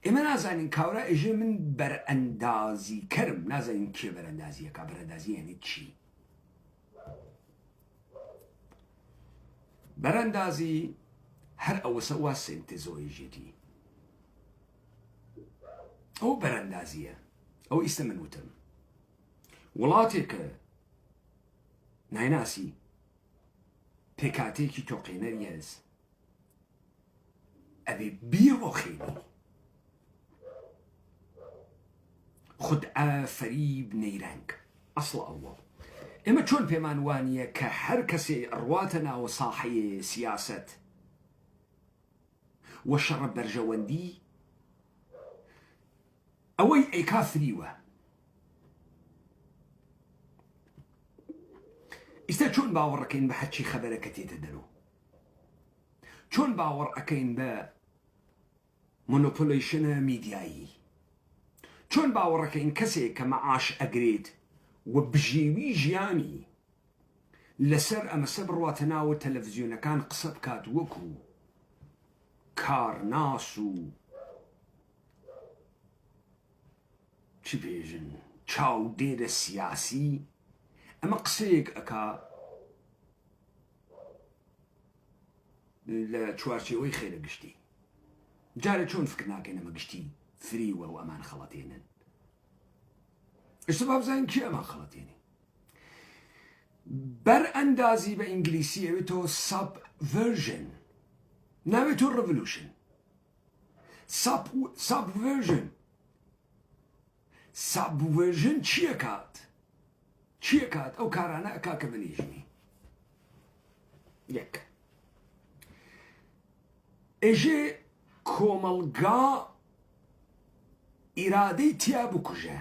ئێمە نازانین کاورا ئێژێ من بەرئەندازی کەرم نازانین کێ بەرئەندازیەکە بەرئەندازی یعنی چی بەرئەندازی هەر ئەوەسە وا سنتزۆیژێتی ئەو بەرئەندازیە ئەو ئیستە من وتم وڵاتێکە نایناسی پێکاتێکی تۆقێنەری هەز ئەبێ بیڕۆخێنی خودعا فەریب نەیرەنگ ئەسڵ ئەوە ئێمە چۆن پێمان وانییە کە هەر کەسێ ڕواتە ناوە ساحەیە سیاست وە شەڕە بەرژەوەندی ئەوەی ئەیکا فریوە ئیستا چۆن باوەڕەکەین بە هەرچی خەبەرەکە تێتە دەرەوە چۆن باوەڕ ئەەکەین بە مۆنۆپۆلیشنە میدیایی چۆن باوەڕەکەین کەسێک کە مەعاش ئەگرێت و بژێوی ژیانی لەسەر ئەمەسە بڕواتە ناوە تەلەڤیزیۆنەکان قسە بکات وەکو کارناس و چی بێژن چاودێرە سیاسی ئەمە قسەیەک ئەکا لە چوارچێوەی خێرە گشتی جارە چۆن فکر ناکەین ئەمە گشتی فریوە و ئەمان خەڵەتێنن ئێستا با بزانین کێ ئەمان خەڵەتێنێ بەرئەندازی بە ئینگلیسی ئەوێتەوە سابڤەرژن ناوێتۆ ڕەڤۆلوشن سابڤەرژن چییە کات ئەو کارانە ئەکا کە بنێژنی یەک ئێژێ کۆمەلگا ئیرادەی تیا بکوژە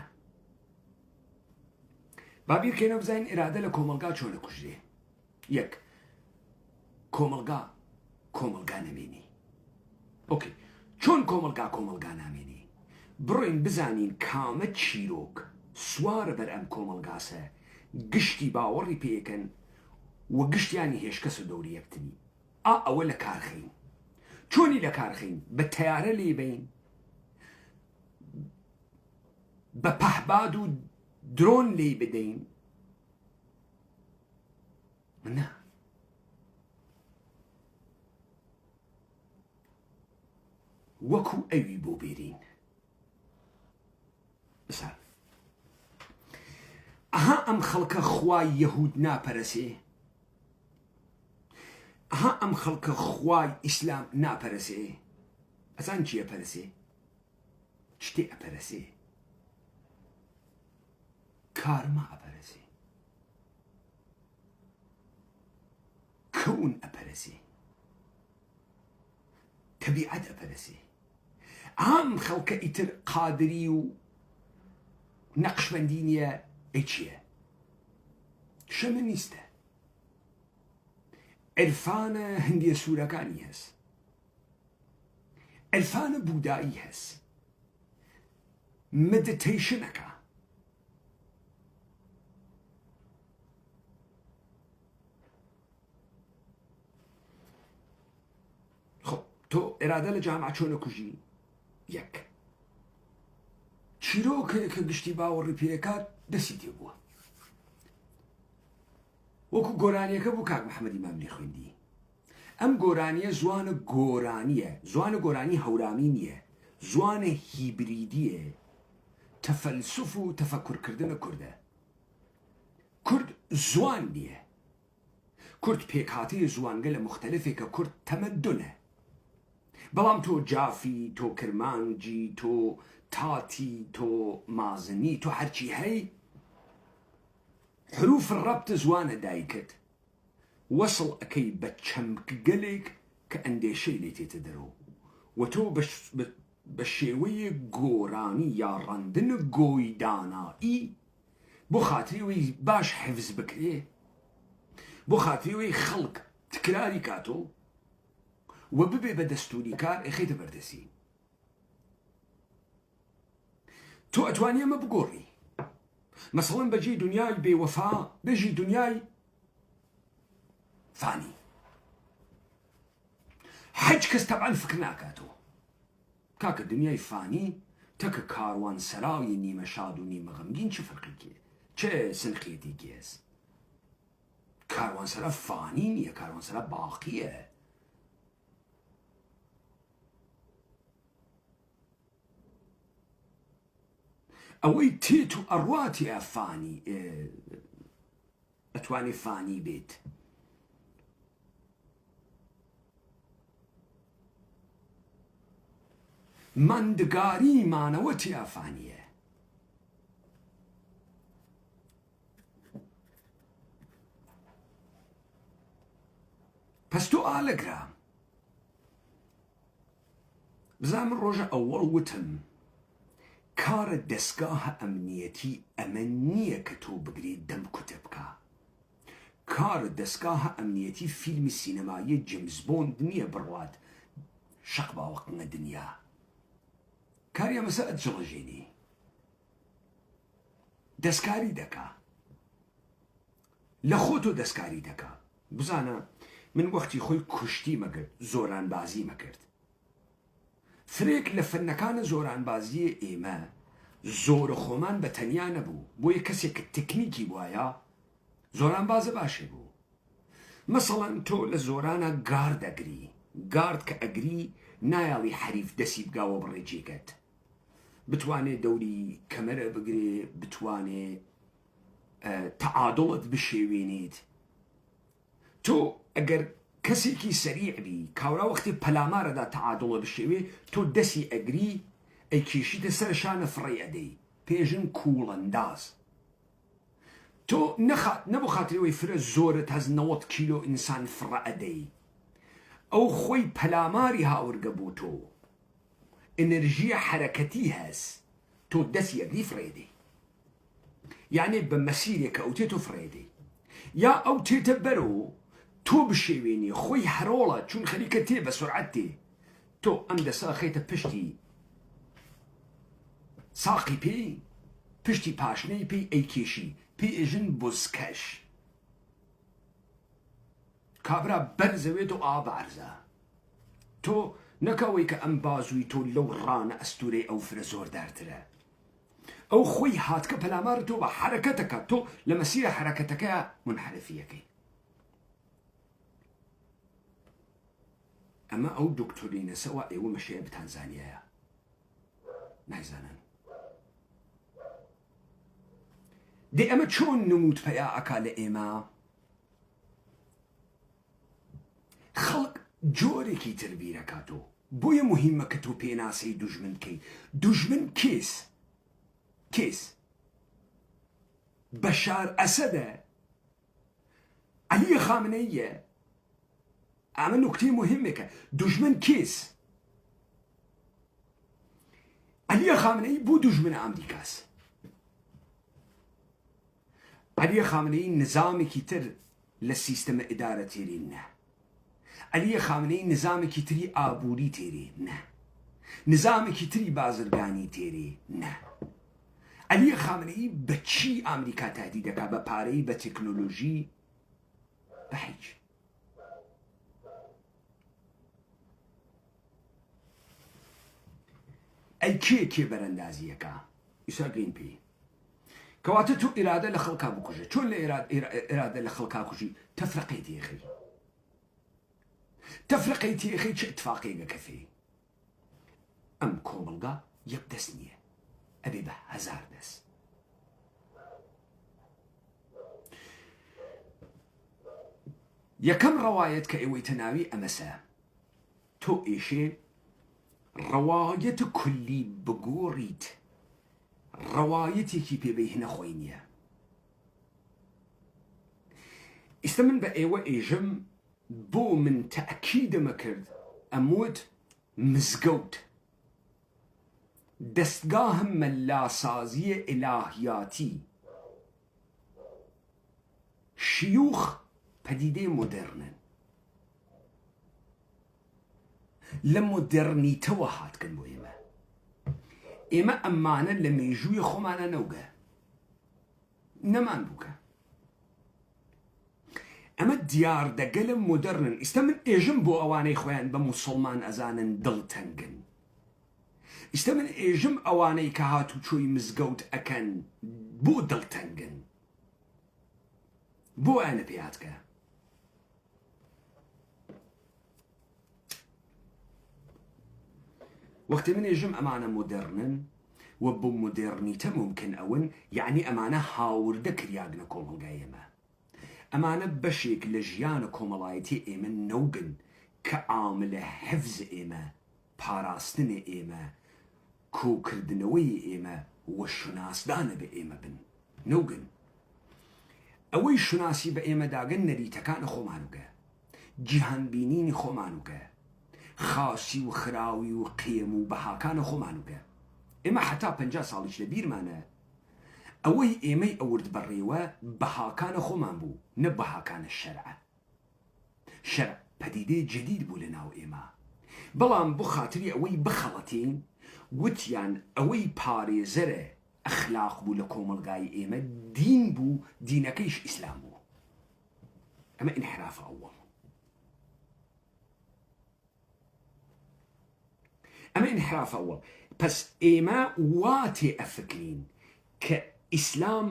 با بیرکەینە بزانین ئیرادە لە کۆمەلگا چۆنە کوژێ یەک کۆمەلگا نەمێنی ئۆکێ چۆن کۆمەلگا نامێنی بڕۆین بزانین کامە چیرۆک سوارە بەر ئەم کۆمەلگاسە گشتی باوەڕی پێکەن و گشتیانی هێشکەس و دەوری یەکتنی ئەوە لە کارخین چۆنی لە کارخین بە تەیارە لێبین بە پەحباد و درۆن لێ بدەین منە وەکو ئەوی بۆ بێرین بسان ئەها ئەم خەڵکە خوای یەهود ناپەرسێ ئەها ئەم خەڵکە خوای ئیسلام ناپەرسێ ئەزان چیە پەرسێ شتێ ئەپەرسێ کارما ئەپەرسێ کەون ئەپەرسێ تەبیعەت ئەپەرسێ ئەم خەڵکە ئیتر قادری و نەقشبەندی نییە ئەی چییە شەمە نیستە عرفانە هەندیە سوورەکانی هەست عرفانە بودایی هەست مدیتیشنەکە خۆ تۆ ئێرادە لە جامعە چۆنە کوژی یەک چیرۆکێک کە گشتی باوەڕی پێکات دەسی تێ بووە وەکو گۆرانیەکە بوو کاک محەممەد ئیمامی خوێندی ئەم گۆرانیە زوانە گۆرانیە زوانە گۆرانی هەورامی نییە زوانە هیبریدیە تەفەلسوف و تەفەکورکردنە کوردە کورد زوان نییە کورد پێکهاتەیە زوانگە لە مختلفێکە کورد تەمەدونە بەڵام تۆ جافی تۆ کرمانجی تۆ تاتی تۆ مازنی تۆ هەرچی هەی حروف ڕەبت زوانە دایکت وەسڵ ئەەکەی بە چەمکگەلێک کە ئەندێشەی لێ تێتە دەرەوە و تۆ بە شێوەیە گۆرانی یا ڕەندنە گۆی دانایی بۆ خاتریەوەی باش حفز بکرێ، بۆ خاتریەوەی خەڵک تکراری کاتۆ و ببێ بە دەستوری کار ئەخەیتە بەردەسی. تۆ ئەتوانی ئەمە بگۆڕی، مەسەڵەن بەجێ دنیای بێوەفا بێژی دنیای فانی. حەج کەس تەبعاً فکر ناکاتەوە کاکە دنیای فانی تەکە کاروان سەراوی نیمە شاد و نیمە غەمگین چه فەرقێکێ، چه سنخێتی گێز؟ کاروانسەرا فانی نییە، کاروانسەرا باقیە. ئەوەی تێت و ئەڕواتی ئەفانی ئەتوانێ فانی بێت. ماندگاری مانەوەتی ئەفانیە. پس تۆ ئالەگرا بزان من ڕۆژە ئەوەڵ وتم کارە دەستگاهە ئەمنیەتی ئەمە نییە کە تۆ بگرێت دەم کوتە بکە. کارە دەستگاهە ئەمنیەتی فیلمی سینەمایی جیمز بۆند نییە بڕوات شەق باوەقنە دنیا. کاری ئەمەسە ئەجڵەژێنی دەستکاری دەکا، لە خۆ تۆ دەستکاری دەکا. بزانە من وەختی خۆی کوشتی مەکرد، زۆرانبازی مەکرد. فرێک لە فەنەکانە زۆرانبازیە ئێمە زۆرە خۆمان بە تەنیا نەبوو، بۆیە کەسێک کە تەکنیکی وایە زۆرانبازە باشێ بوو. مەسەڵەن تۆ لە زۆرانە گارد ئەگری، گارد کە ئەگری نایاڵی حەریف دەسی بگاوە بڕێجێکەت، بتوانێ دەوری کەمەرە بگرێ، بتوانێ تەعادڵت بشێوێنیت. تۆ ئەگەر کەسێکی سەریع بی کاورا وەختی پەلامارەدا تەعادڵە بشێوێ، تۆ دەسی ئەگری ئەی کێشیتە سەر شانە فڕێ ئەدەی، پێژن کوڵەنداز. تۆ نەبوو خاترەوەی فرە زۆرت هەز 90 کیلۆ ئینسان فڕە ئەدەی، ئەو خۆی پەلاماری هاورگە بوو. تۆ ئەنەرژیە حرەکەتی هەست، تۆ دەسی ئەگری فڕێدەی، یعنی بە مەسیرێکە ئەو تێتۆ فڕێدەی، یا ئەو تێتە بەرەوە تۆ بشێوێنی خۆی هەرۆڵە چون خەریکە تێ بە سرعەت تێ، تۆ ئەم دەسا خەیتە پشتی ساقی پێی، پشتی پاشنەی پێی ئەیکێشی، پێی ئێژن بۆزکەش. کابرا بەرزەوێت و ئابارزە. تۆ نەکەوەی کە ئەم بازووی تۆ لەو ڕانە ئەستورەی ئەو فرە زۆردارترە، ئەو خۆی هاتکە پەلامارە تۆ بە حرەکەتەکە، تۆ لە مەسیرە حرەکەتەکە منحرفیەکەی. ئەمە ئەو دکتۆرینەسەوە ئێوە مەشەیە بتانزانیایە نایزانن. دێ ئەمە چۆن نموت پەیا ئەکا لە ئێمە؟ خەڵک جۆرێکی تر بیرەکاتۆ، بۆیە مهمە کە تۆ پێناسەی دوژمن بکەی. دوژمن کێس بەشار ئەسەدە، عەلیە خامنەییە. ئەمە نوکتەی مهمێکە. دوژمن کێس؟ عەلیە خامنەیی بۆ دوژمنە ئەمریکاس. عەلیە خامنەیی نظامێکی تر لە سیستەمە ئیدارە تێرێ نە. عەلیە خامنەیی نظامێکی تری ئابووری تێرێ نە. نظامێکی تری بازرگانی تێرێ نە. عەلیە خامنەیی بە چی ئەمریکا تهدید دەکا؟ بە پارەی، بە تەکنۆلۆژی، بە هیچ. ئەی کێ بەرەندازیەکە؟ ئیسا گرینپی. کەواتە تۆ ئێرادە لە خەڵکا بکوژە. چۆن لە ئێرادە لە خەڵکا کوژی؟ تەفرەقەی تێخی. تەفرەقەی تێخی چه ئیتفاقێکە کەفێ؟ ئەم کۆمەڵگا یەک دەست نییە، ئەبێ بە 1000 دەست. یەکەم ڕەوایەت کە ئێوەی تەناوی ئەمەسە، تۆ ئێشێ ڕەوایەت کولی بگۆڕیت، ڕەوایەتێکی پێبەی هەنەخۆی نییە. ئێستا من بە ئێوە ئێژم بۆ من تەئکیدمە کرد ئەموت مزگەوت دەستگاهە مەلاسازیە ئیلاهیاتی شيوخ پدیده مدرنن لمدرنی توهات کن بو ئێمە ئەمانە لە مێژووی خۆمانە نەوگە نەمان بووکە ئەمە دیاردەگەلە مدرنن ئێستا من ئێژم بۆ ئەوانەی خۆیان بە موسڵمان ئەزانن دڵتەنگن ئێستا من ئێژم ئەوانەی کە هاتوچۆی مزگەوت ئەکەن بۆ دڵتەنگن بۆ ئەنە پێیاتکە وەختێ من ئێژم ئەمانە مدرنن و بۆ مدرنیتە ممکن ئەون یعنی ئەمانە هاوردە کریاگنە کۆمەڵگای ئێمە ئەمانە بەشێک لە ژیانە کۆمەڵایەتی ئێمە نەوگن کە عاملە حفز ئێمە پاراستنە ئێمە کۆکردنەوەی ئێمە وە شوناسدانە بە ئێمە بن نەوگن ئەوەی شوناسی بە ئێمە داگەن نەریتەکانە خۆمانوگە جیهانبینینی خۆمانوگە خاسی و خراوی و قیم و بەهاکانە خۆمانوگە ئێمە حتا 50 ساڵیش لە بیرمانە ئەوەی ئێمەی ئەورد بەڕێوە بەهاکانە خۆمان بوو نە بەهاکانە شەرعە شەرع پەدیدەی جەدید بوو لە ناو ئێمە بەڵام بۆ خاتری ئەوەی بخەڵەتین وتیان ئەوەی پارێزەرە ئەخلاق بوو لە کۆمەلگای ئێمە دین بوو دینەکەیش ئیسلام بوو ئەمە ئینحراف ئەوڵ ئەمە ئینحراف ئەوڵ پس ئێمە واتێ ئەفکرین کە ئیسلام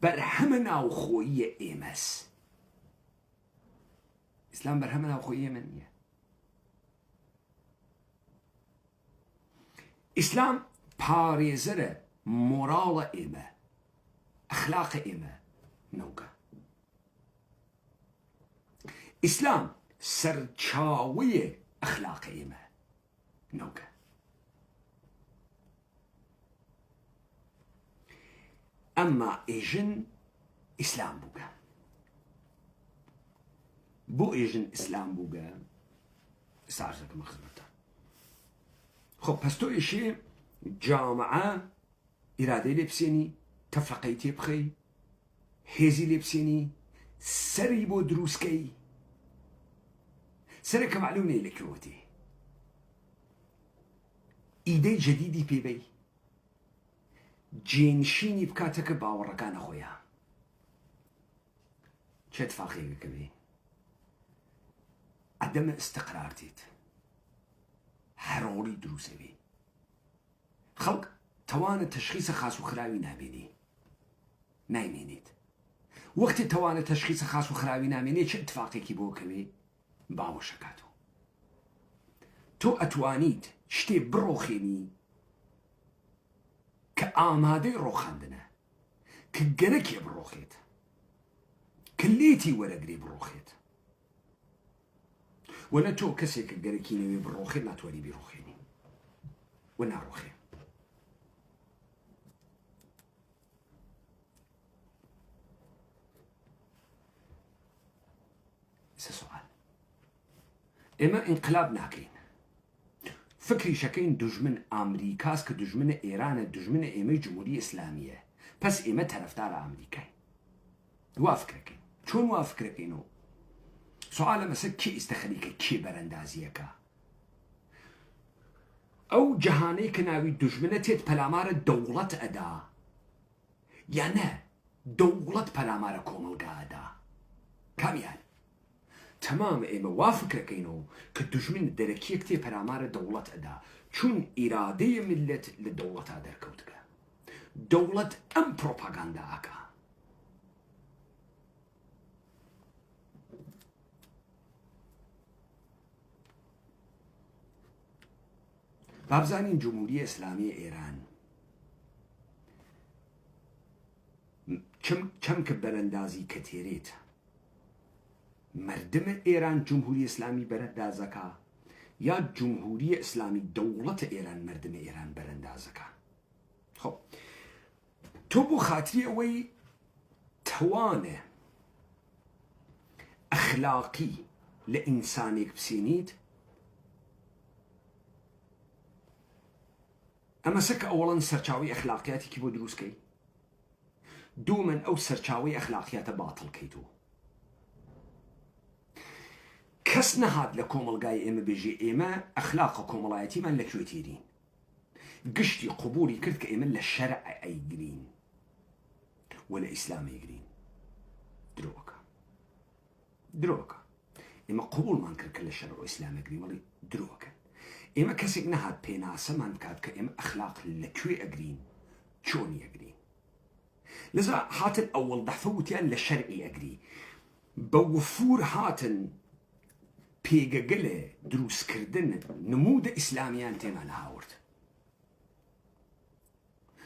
بەرهەمە ناوخۆییە ئێمەس ئیسلام بەرهەمە ناوخۆیی ئێمە نییە ئیسلام پارێزەرە مۆراڵە ئێمە ئەخلاقە ئێمە نەوگە ئیسلام سەرچاوەیە ئەخلاقە ئێمە نەوگە ئەمما ئێژن ئیسلام بووگە بۆ ئێژن ئیسلام بووگە سارزەکەمە خزمەتە خۆ پس تۆ ئێشێ جامعە ئیرادەی لێ بسێنی تەفرەقەی تێ بخەی هێزی لێ بسێنی سەری بۆ دروستکەی سەرێکە معلوم نەی لەکوێوەتی ئیدەی جەدیدی پێبەی جێنشینی بکاتەکە باوەڕەکانە خۆیان چه اتفاقێکەکە بێ عدەمە ئستقرار تێت هەرۆڵی دروستە بێ خەڵک توانە تەشخیصە خاس و خراوی نابێنی نایمێنێت وەختی توانە تەشخیصە خاس و خراوی نامێنێت چه اتفاقێکی بۆکەوێ باوەشەکاتەوە تۆ ئەتوانیت شتێ بڕۆخێنی کە ئامادەی ڕۆخاندنە کە گەرەکێ بڕۆخێت کە لێتی وەرەگرێ بڕۆخێت وەنە تۆ کەسێک کە گەرەکی نەوێ بڕۆخێت ناتوانانی بیڕۆخێنی و ناڕۆخێ سوال ئێمە ئینقلاب ناکەین فکری شەکەین دژمن ئامریکاس کە دژمنە ئێرانە دژمنە ئێمەی جمهوری ئیسلامیە پس ئێمە تەرەفدارە ئامریکای وا فکرەکەین چۆن وا فکرەکەینەوە سوالە مەسە کێ ئیستەخەریکە کێ بەرەندازیەکە ئەو جەهانەی کە ناوی دژمنە تێت پەلامارە دەوڵەت ئەدا یا نە دەوڵەت پەلامارە کۆمەلگا ئەدا کامیان تمام ئێمە وا فکرەکەینەوە کە دژمن دەرەکیەک تێ پەلامارە دەوڵەت ئەدا چون ئیرادەیە ملت لە دەوڵەتا دەرکەوتکە دەوڵەت ئەم پرۆپاگاندا ئاکا بابزانین جمهوری ئیسلامی ئێران چەمکە بەرەندازی کە تێرێت مردمە ئێران جمهوری ئیسلامی بەرەندازەکە یا جمهوری ئیسلامی دەوڵەتە ئێران مردمە ئێران بەرەندازەکە خۆ تۆ بۆ خاتری ئەوەی توانە ئەخلاقی لە ئینسانێک بسێنیت ئەمە سەکە ئەوڵەن سەرچاوی ئەخلاقیاتێکی بۆ دروستکەی دوومەن ئەو سەرچاوی ئەخلاقیاتە باتڵ کەیتەوە كس نهاد لكم القاي إما بيجي إما أخلاقكم الله يتيما لكويتيرين قشتي قبولي كرت كإما للشرع أي قرين ولا إسلام أي قرين دروكا إما قبول ما نكر كل الشرع وإسلام أقرين ولي دروكا إما كسيك نهاد بيناسا ما نكاد كإما أخلاق لكوي أقرين شوني أقرين لذا هاتن أول ضحفوتيان للشرعي أقري بوفور هاتن بيقاقله دروس كردن نمود إسلاميان تيما نهاورت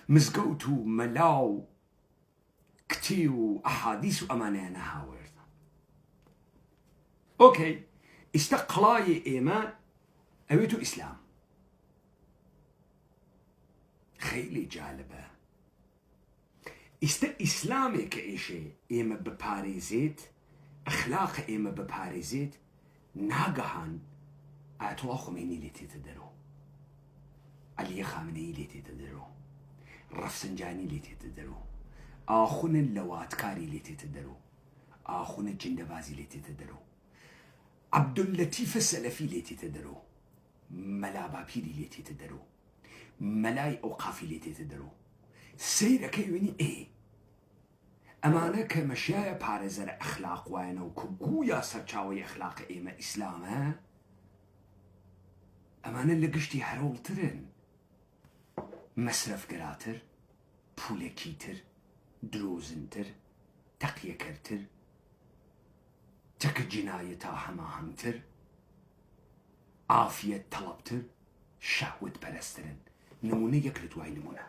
مزقوتو ملاو كتيو أحاديث أمانة نهاورت أوكي استقلاي إيما أويتو إسلام خيلي جالبة إسلامي كإيشي إيما بباريزيت أخلاق إيما بباريزيت ناقهان آية الله خميني اللي تتدرو علي خامنئي اللي تتدرو رفسنجاني اللي تتدرو آخون اللواتكاري اللي تتدرو آخون الجندبازي اللي تتدرو عبد اللطيف السلفي اللي تتدرو ملا بابيري اللي تتدرو ملاي أوقافي اللي تتدرو سيرا كيوني إيه أمانة كمشايا بارزر أخلاق وانا وكقويا سرچاوي أخلاق إيما إسلام أمانة اللي قشتي هرول ترن مصرف قراتر پولكيتر دروزنتر تقية كرتر تك جنايتا هماهمتر عافية طلبتر شهوة بلسترن نمونه يكلت واي نمونه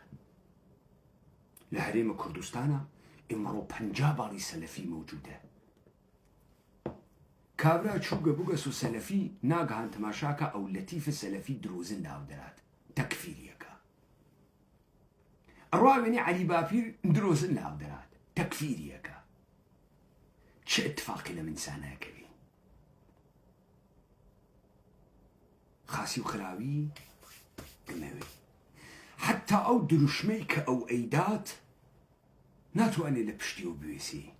لهريم كردستانا امرو پنجابالي سلفي موجوده كابرا چوغا بوغسو سلفي ناگهان تماشاكا او لطيف سلفي دروزن داو درات تكفيريكا الراويني علي بابير دروزن داو درات تكفيريكا چه اتفاقي لمن سانا كبي خاسي وخراوي قموي حتى او دروشميك او ايدات ناتواني لبشتيو بيسي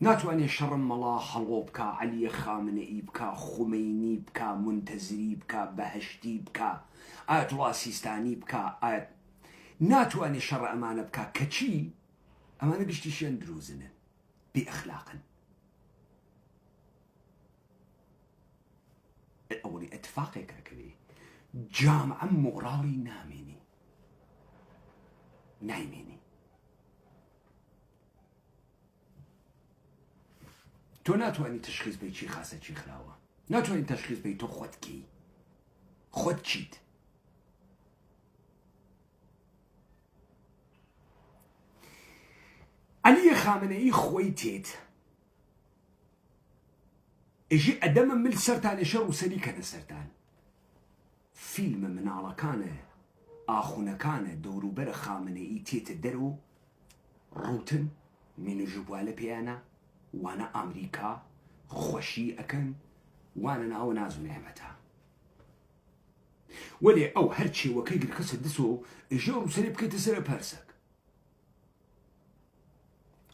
ناتواني شرم ملا حلوبكا علي خامنئي بكا خميني بكا منتزري بكا بهشتي بكا آية الله سيستاني بكا آية ناتواني شر أمانة بكا كتشي أمانة قشتي شين دروزن بأخلاقا أولي اتفاقي كاكبي جامعة مغرالي نايميني تو ناتواني تشخيص بي چي خاصة چي خراوة ناتواني تشخيص بي تو خود كي خود چيت علي خامنئي خويتيت اجي ادم من سرطان شر وسلي كان سرطان فيلم من على كان آخونا كان دورو بر خامنئي تيت درو روتن من جبوال بيانا وانا امريكا خوشي اكن وانا ناو نازو نعمتها ولي او هرشي وكيقر كسر دسو اجارو سريب كي تسرى بارسك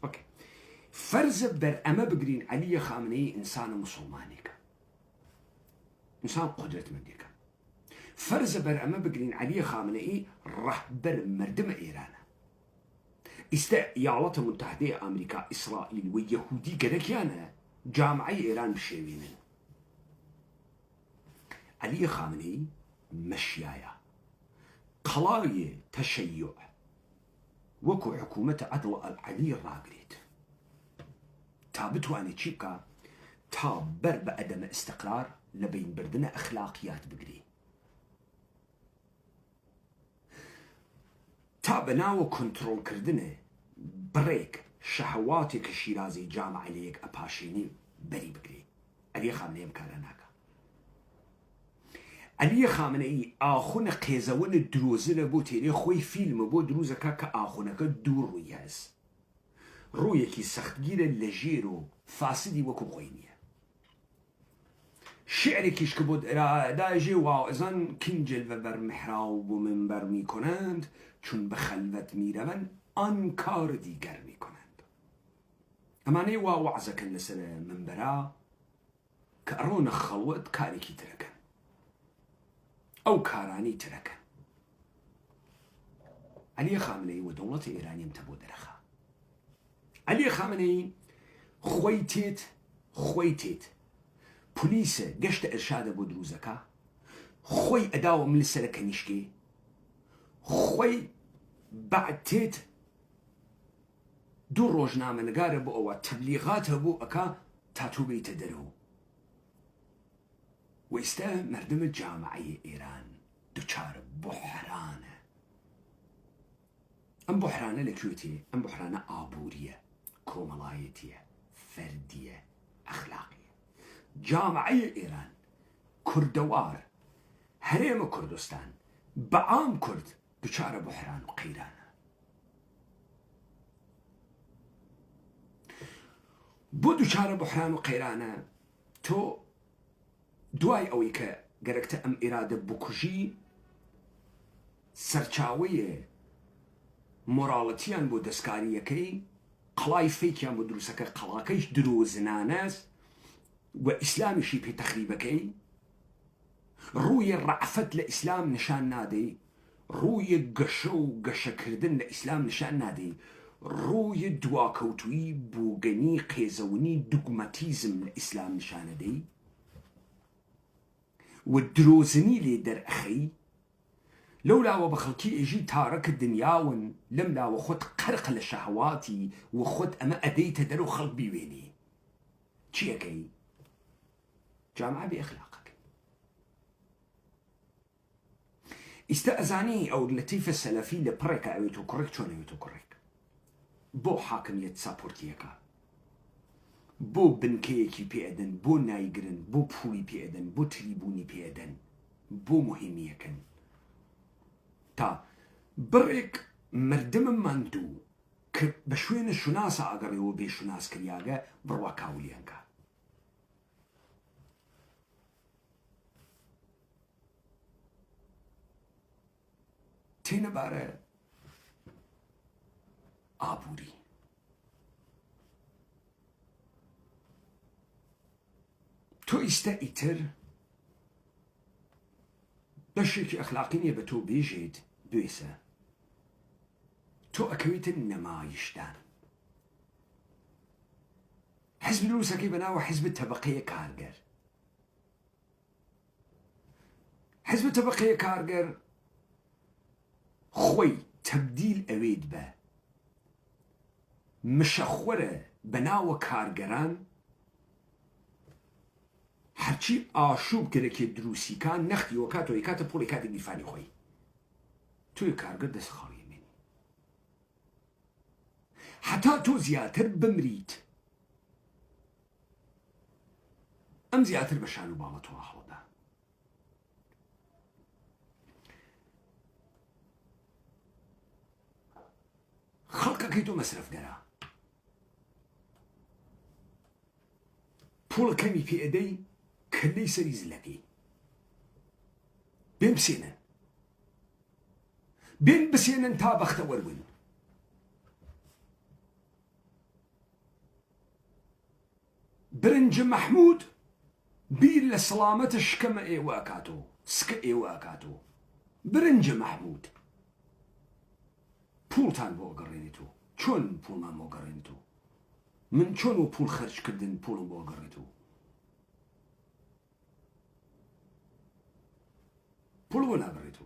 اوكي فرز بر اما بقرين علي خامنئي انسان مسلمانيك انسان قدرة منديك فرز بر اما بقرين علي خامنئي رهبر مردم ايران إيالات المتحدة أمريكا إسرائيل ويهودي قركيانا جامعي إيران بشيوينن علي خامنئي مشيايا قلاية تشيع وكو حكومة عدل العلي الراقريت تابتواني تشيبكا تابر بأدم استقرار لبين بردنا أخلاقيات بقري تابناو كنترول كردنه بريك شهواتك الشيرازي جامع عليك أباشيني بري بقري علي خامنئي مكارناكا علي خامنئي آخونا قيزوان دروزنا بو تيري خوي فيلم بو دروزكا كآخونك دور روياز رويكي سختگير لجيرو فاسدي وكو بغينية شعرك يشكبود داجي واو ازان كنجل وبر محراو ومن بر میکنند چون به خلوت میروند آن کار دیگر میکنند امانه واو عزکن لسر منبرا كأرون خلوت كاريكي تركن أو كاراني تركن علي خامنئي ودولة إيران يمتبو درخا علي خامنئي خويتيت بوليسة قشت إرشاد بو دروزكا خوي أداو من السلة كنيشكي خوي بعتيت دو روجنامة نقارة بو أو تبليغات بو أكا تاتو بيت درو ويستا مردم الجامعية إيران دوچار بحرانة أم بحرانة لكوتي أم بحرانة آبورية كوملايتية فردية أخلاقية جامعية إيران كردوار هريم كردستان بعام كرد دوچار بحران وقيرانة بو دوچار بحران وقيرانة تو دواي أوي كا قرقت أم إرادة بكجي سرچاوية مورالتيان بو دسكاريكي قلاي فيكيان بو دروسكا قلاكيش درو زناناس وإسلامي شي بي تخريبكي روي الرعفت لإسلام نشان نادي روي قشو قشكردن لإسلام نشان نادي روي دواكوتوي بوغني قيزوني دوغماتيزم لإسلام نشان نادي والدروزني لي در أخي لولا وبخلكي إجي تارك الدنياون لملا وخد قرق لشهواتي وخد أما أديت درو خلق بيويني تشيكي جامعة بإخلاقك استأذاني أو اللطيفة السلفي لبريكا أويتو كوريك شون أويتو كوريك بو حاكمية سابورتيكا بو بنكيكي بيأدن بو نايقرن بو بولي بيأدن بو تريبوني بيأدن بو مهمية كن تا بريك مردم ماندو بشوين الشناسة أقريو بي شناس كرياغا بروا كاوليانكا تين بارا آبوري تو استا إتر بشيك أخلاقيني بتو بيجيد بيسا تو أكويت النمايشتان حزب الوسكي بناو حزب التبقية كارجر حزب التبقية كارجر خوي تبديل أويد با مشخورة بناو كارجران هرچی آشوب کرده که دروسی کان نختی وکات و یکات پول یکات دیفانی خوی توی کارگر دست خالی منی حتی تو زیاتر بمرید ام زیاتر بشانو بالا تو آخودا خلقه که تو مصرف داره پول کمی پی ادی كلي سريز لكي بين بسينا تابخت ورون برنج محمود بيل لسلامة شكم ايواكاتو سك ايواكاتو برنج محمود بولتان بو قرينتو چون بول ما مو قرينتو من چون بول خرج كردن بول بو قريتو پول نابريتو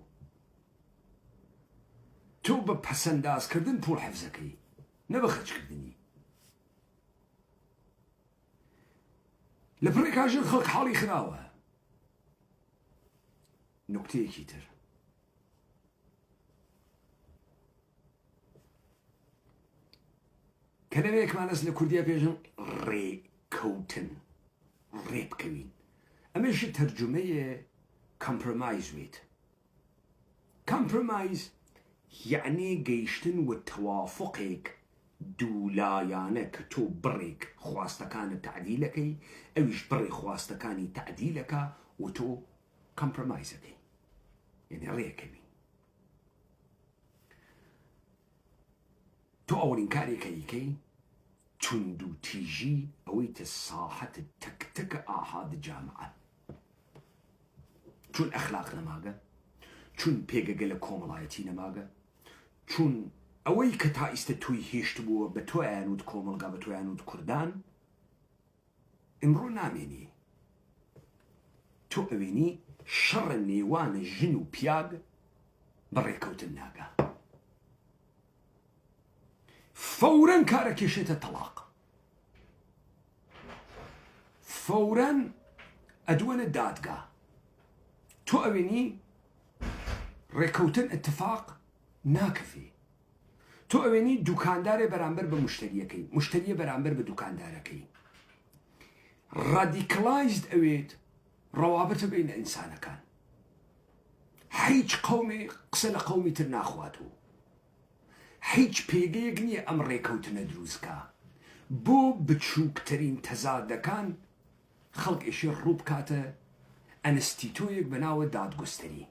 تو بپسنداز کردن پول حفظكي نبخرج كردني لبريكاجن خلق حالي خراوة نكتي كيتر كلميك ما نزل كردية بيجن ري كوتن ريب كوين أمش ترجمية compromise ويت compromise يعني جيشتن والتوافقك دولايانك تو بريك خواستكان تعديلك اويش بري خواستكاني تعديلك وتو compromiseك يعني ريكني تو اول انكاري كيكي تندو تيجي أويت الصاحة التكتك آهاد جامعة چون أخلاق نماغا چون بيغا قل كوملايتي نماغا چون أوي كتا استتوي هيشتبو بتو آنود كوملغا بتو آنود كردان امرو ناميني تو أويني شر النيوان جنو بياغ بريكوت الناغا فورا كاركيشة الطلاق فورا أدوان الدادقة تو أويني ريكوتن اتفاق ناكفي تو أويني دوكاندار برامبر بمشتريكي مشتري برامبر بدوكانداركي راديكلايزد أويت روابط بين إنسان كان هيج قومي قسل قومي ترناخواتو هیچ پێگەیەک نییە ئەم ڕێکەوتنە دروستکە بۆ بچووکترین تەزادەکان خەڵک ئێشێ ڕوو بکاتە ئەنستیتۆیەک بە ناوە دادگستری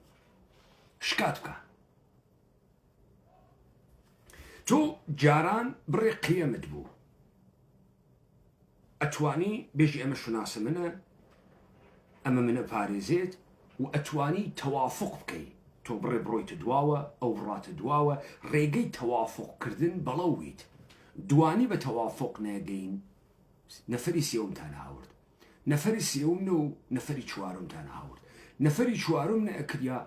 شکات بکە تۆ جاران بڕێ قیەمت بوو ئەتوانی بێژی ئەمە شوناسە منە ئەمە منە پارێزێت و ئەتوانی تەوافق بکەی تۆ بڕێ بڕۆیتە دواوە ئەو ڕاتە دواوە ڕێگەی تەوافقکردن بەڵەویت دوانی بە تەوافق نەگەین نەفەری سێومتان هاورد نەفەری سێوم و نەفەری چوارمتان هاورد نەفەری چوارم نەئەکریا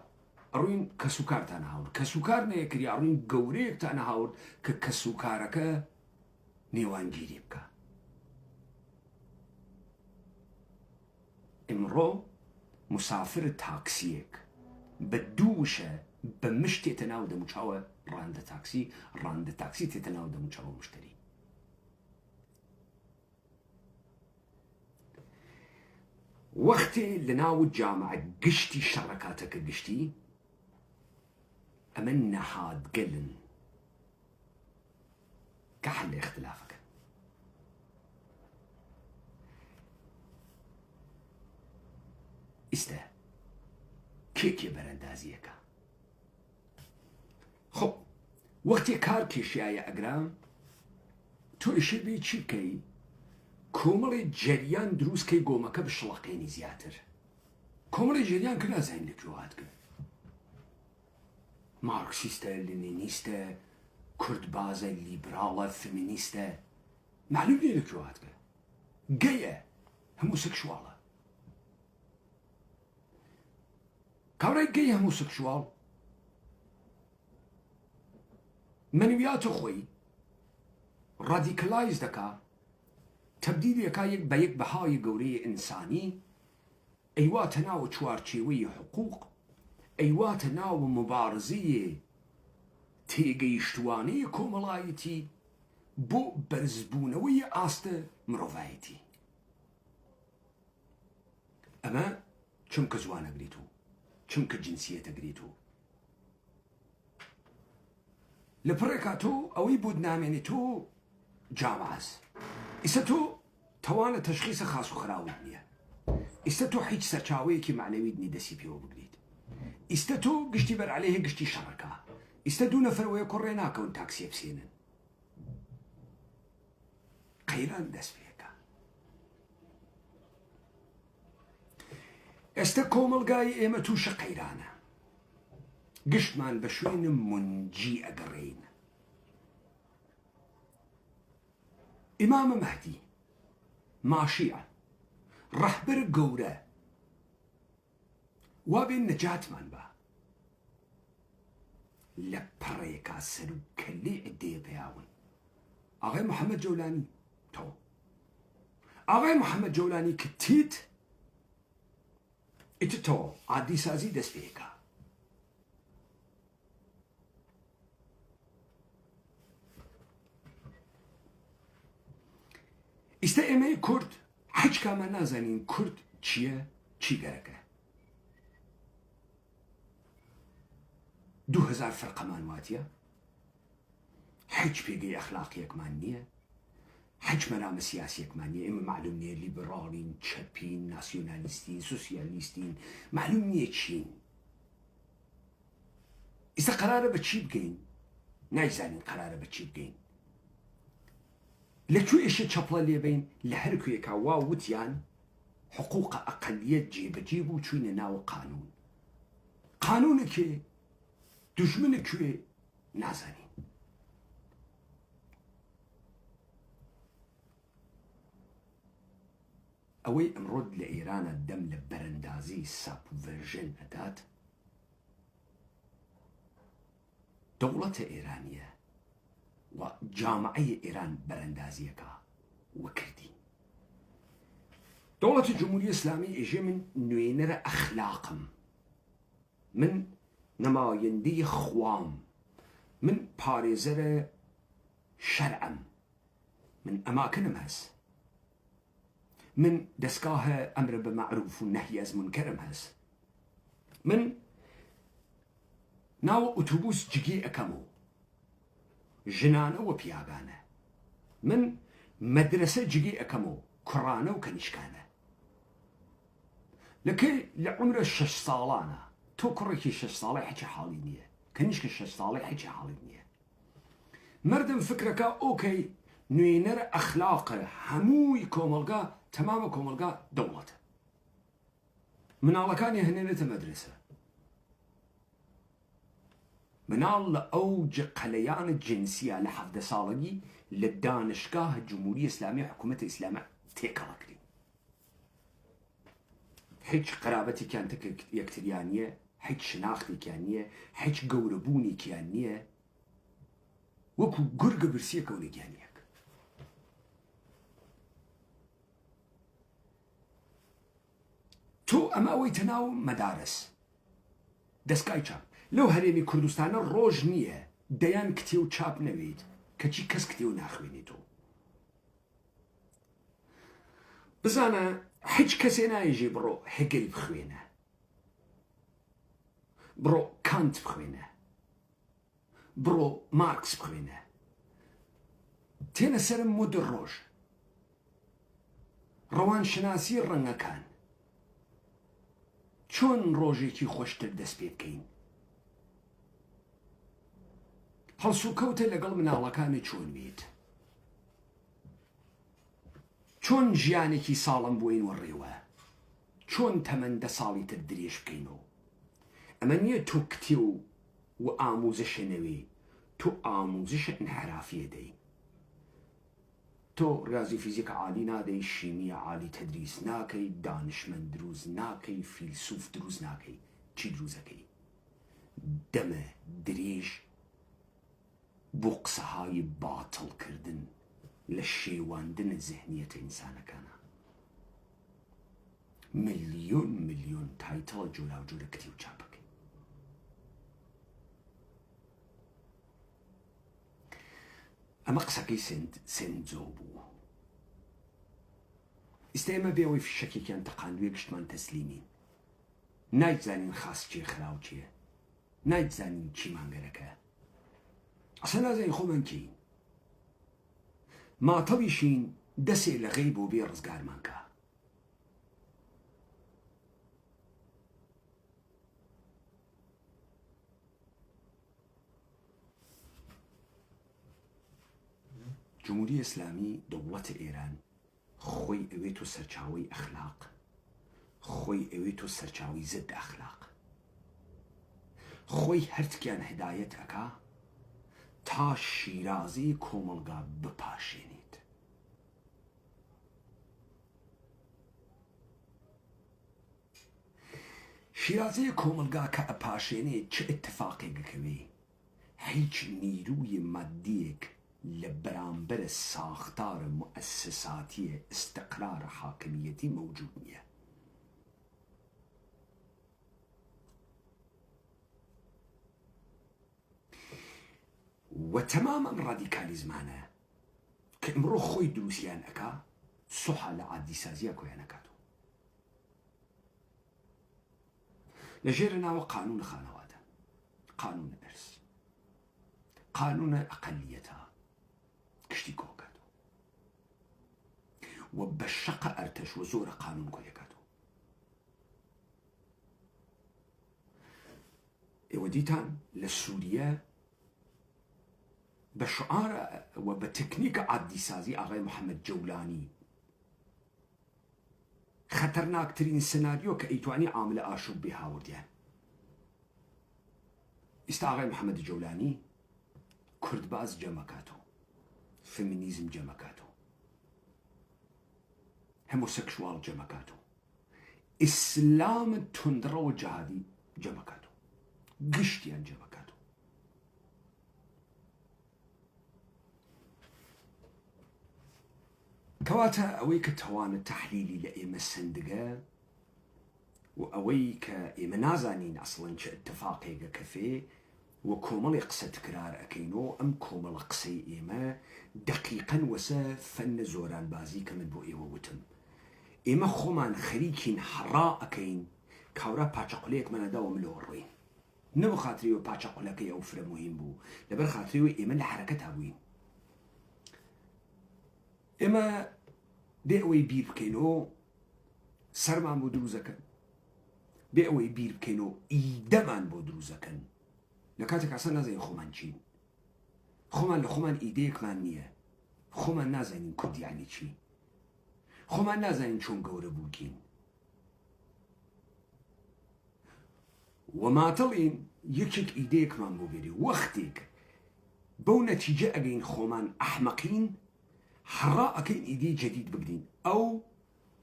ئەڕووین کەسوکارتان هاورد کەسوکار نەیەکریا ئەڕووین گەورەیەکتان هاورد کە کەسوکارەکە نێوانگیری بکە ئمڕۆ مسافر تاکسیەک بە دووشە بە مشت تێتە ناو دەموچاوە ڕاندە تاکسی تێتە ناو دەموچاوە مشتری وەختێ لە ناو جامعە گشتی شەڕەکاتەکە گشتی ئەمە نەهادگەلن کە حەل اختلافەکە ئیستا کێکێ بەرەندازیەکە خۆ وەختێ کار کێشایە ئەگرام تۆ ئیشێ بێ چی بکەی کۆمەڵی جەریان دروستکەی گۆمەکە بشڵەقێنی زیاتر کۆمەڵی جەریان کە نازانین لەکوێ هاتکە مارکسیستە لێنینیستە کوردبازە لیبراڵە فمینیستە معلوم نییە لەکوێ هاتکە گەیە هەموو سێکشواڵە کاورای گەی هەموو سێکشواڵ منویاتە خۆی ڕادیکلایز دەکا تەبدیلەکە یەک بە یەک بەهای گەورەی ئینسانی ئەیواتە ناوە چوارچێوەی حقوق ئەیواتە ناوە مبارزەیە تێگەیشتوانەیە کۆمەڵایەتی بۆ بەرزبوونەوەی ئاستە مرۆڤایەتی ئەمە چونکە زوانەگریت و چونکە جنسیەتە گریت و لە پڕێکا تۆ ئەوەی بۆ نامێنێت تۆ جاماز ئیستا تۆ توانە تەشخیصە خاس و خراوت نییە ئیستا تۆ هیچ سەرچاوەیەکی معنەویت نی دەسی پێوە بگریت ئیستا تۆ گشتی بەرعەلەیە گشتی شەڕەکە ئیستا دوو نەفەرەوەیە کوڕێ ناکەون تاکسیە بسێنن قەیران دەست پێەکە ئێستا کۆمەلگای ئێمە تووشە قەیرانە گشتمان بە شوێنە منجی ئەگەڕێین ئیمامە مەهدی ماشیە ڕەهبەرە گەورە وابێن نەجاتمان بە لە پڕێکا سەر و کەلێ عدەیە پێیاون ئاغای محەممەد جەولانی تۆ ئاغای محەممەد جەولانی کە تیت ئیتر تۆ عادی سازی دەست پێیەکە ئیستا ئێمەی کورد هیچ کامان نازانین کورد چییە چی گەرەکە 2000 فەرقەمان واتیە هیچ پێگەی ئەخلاقیەکمان نییە هیچ مەرامە سیاسیەکمان نییە ئێمە معلوم نییە لیبراڵین چەپین ناسیۆنالیستین سوسیالیستین معلوم نییە چین ئیستا قەرارە بە چی بگەین نایزانین قەرارە بە چی بگەین لكو إيش تشابلا لي بين لهركو يكاوا وتيان حقوق أقلية جيبو تشوين ناو قانون قانونك دجمنك نازاني أوي أمرد لإيران الدم لبرندازي سابفيرجن أدات دولة إيرانية وجامعية إيران برندازيكا وكردي دولة الجمهورية الإسلامية إجي من نوينر أخلاقم من نمايندي خوام من باريزر شرعم من أماكن مهز من دسكاه أمر بمعروف والنهي عن منكر مهز من ناو أتوبوس جيجي أكمو جنانة وبياغانة من مدرسة جيجي أكمو كرانة وكنشكانة لكي لعمر الشش صالانة تو كركي شش صالة حكي حالي نية كنشك الشش صالة حكي حالي نية مردم فكرك أوكي نوينر أخلاقه هموي كوملقا تمام كوملقا دولته من على كان يهنينة مدرسة من على أوج قليان الجنسية لحفظ صالجي للدانشقاه الجمهورية الإسلامية حكومة الإسلامية تيكالكري هيج قرابتي كانت يكتريانية هيج شناختي كانية هيج قوربوني كانية وكو قرق برسية كوني كانيك تو أما أوي تناو مدارس دسكاي چاب لو هرمي كردستان روج نية ديان كتيو چاب نويد كچي كس كتيو ناخويني تو بزانا هیچ کسی نایجی برو هگل بخوینه برو کانت بخوینه برو مارکس بخوینه تینا سرم مدرج روانشناسی رنگکان چون روزی کی خوشتر دست پی بکەین هەڵسوکەوتە لەگەڵ مناڵەکانی چۆن بیت چۆن ژیانێکی ساڵم بووین وەڕێوە چۆن تەمەندە ساڵی تر درێژ بکەینەوە ئەمە نییە تۆ کتێ و ئاموزشە نەوێ تۆ ئاموزشە انحرافیە دەی تۆ ڕیاضی فیزیک عالی نادەی شیمی عالی تەدریس ناکەی دانشمەند دروست ناکەی فیلسوف دروست ناکەی چی دروستەکەی دەمە درێژ بۆ قسەهای باتڵکردن لە شێواندنە زەهنیەتە ئینسانەکانە ملیۆن تایتڵە جۆرا و جۆرە کتێ و چاپەکەی ئەمە قسەکەی سێنجۆ بوو ئێستا ئێمە بێەوەی فیشەکێکیان تەقاندوێ گشتمان تەسلیمین نایزانین خاس چێ خراو چییە نایزانین چی مانگەرەکە ئەسە نازانین خۆمان کەین ماتەڵیشین دەسێ لە غەیب بۆ بێ ڕزگارمان کە جمهوری ئیسلامی دەوڵەتە ئێران خۆی ئەوێت و سەرچاوەی ئەخلاق خۆی ئەوێت و سەرچاوی زد ئەخلاق خۆی هەرتکیان هدایەت ئەکا تا شیرازی کۆمەڵگا بپاشێنیت شیرازەیە کۆمەڵگا کە ئەپاشێنێت چ ئتفاقێک دەکەوێ هیچ نیروی مادیەک لە بەرامبەرە ساختارە مؤسساتیە استقرارە حاکمیەتی مەوجود نییە وتمام ئەم ڕادیکالیزمانە کە ئەمڕۆ خۆی دروستیان ئەکا سوحا لە عادیسازیە کۆیان ئەکاتەوە لە ژێرە ناوە قانونە خانەوادە قانونە ئەرس قانونە ئەقەلیەتە کشتی کۆکاتەوە و بە شەقە ئەرتەش و زۆرە قانون کۆیەکاتەوە ئێوە دیتان لە سووریە بشعار وبتكنيك عادي سازي آغای محمد جولاني خطرناك ترين سيناريو كأيتواني عامل آشوب بها ورديان آغای محمد جولاني كرد باز جمكاتو فيمينيزم جمكاتو هوموسيكشوال جمكاتو إسلام تندرة وجهادي جمكاتو قشتيان جمكاتو كواتا أويك التوان التحليلي لإيما السندقة وأويك إيما نازانين أصلاً اتفاقي كفي وكومل قصة تكرار أكينو أم كومل قصي إيما دقيقاً وسا فن زوران بازي كمن بو إيوه وتم إيما خومان خريكين حراء أكين كاورا باچاقليك من داو ملورين نبو خاطريو باچاقلك أو فرا مهم بو لبر خاطريو إيما لحركتها بوين إما بيئوي بير بكينو سرمان بو دروزكن بيئوي بير بكينو إيدمان بو دروزكن لكاتك عسان نازين خومان چين خومان لخومان إيديك من نية خومان نازين كد يعني چي خومان نازين چون قورة بوكين وما طلين يكيك إيديك من بو بيري وقتك بو نتيجة أجين خومان أحمقين حراء أكين إيدي جديد بقدين أو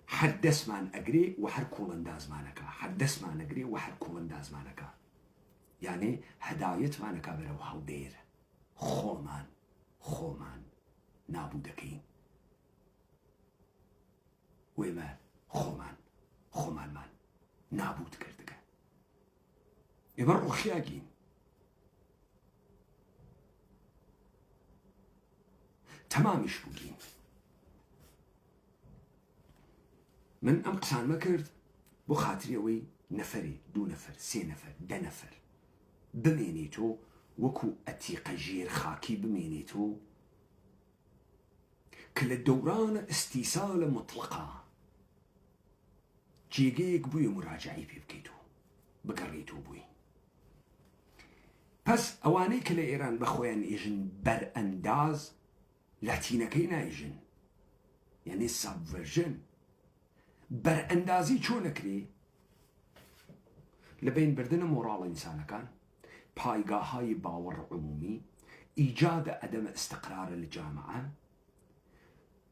حدث مان أجري وحر كولنداز مانكا حدث مان أجري وحر كولنداز مانكا يعني هداية مانكا برو هالدير خومان نابودكين وما خومان مان نابود كردك يمرقوا خياجين تمامش بوجين من أم قسان ما كرد بو خاطري أوي نفري دو نفر سي نفر دا نفر بمينيتو وكو أتيق جير خاكي بمينيتو كل الدوران استيصال مطلقة جيجيك بوي مراجعي بيبكيتو بقريتو بوي بس أواني كل إيران بخوين إيجن بر أنداز لاتينكي نايجن يعني سابفرجن بر أندازي چونكري لبين بردن مورال إنسان كان بايقاهاي باور عمومي إيجاد عدم استقرار الجامعة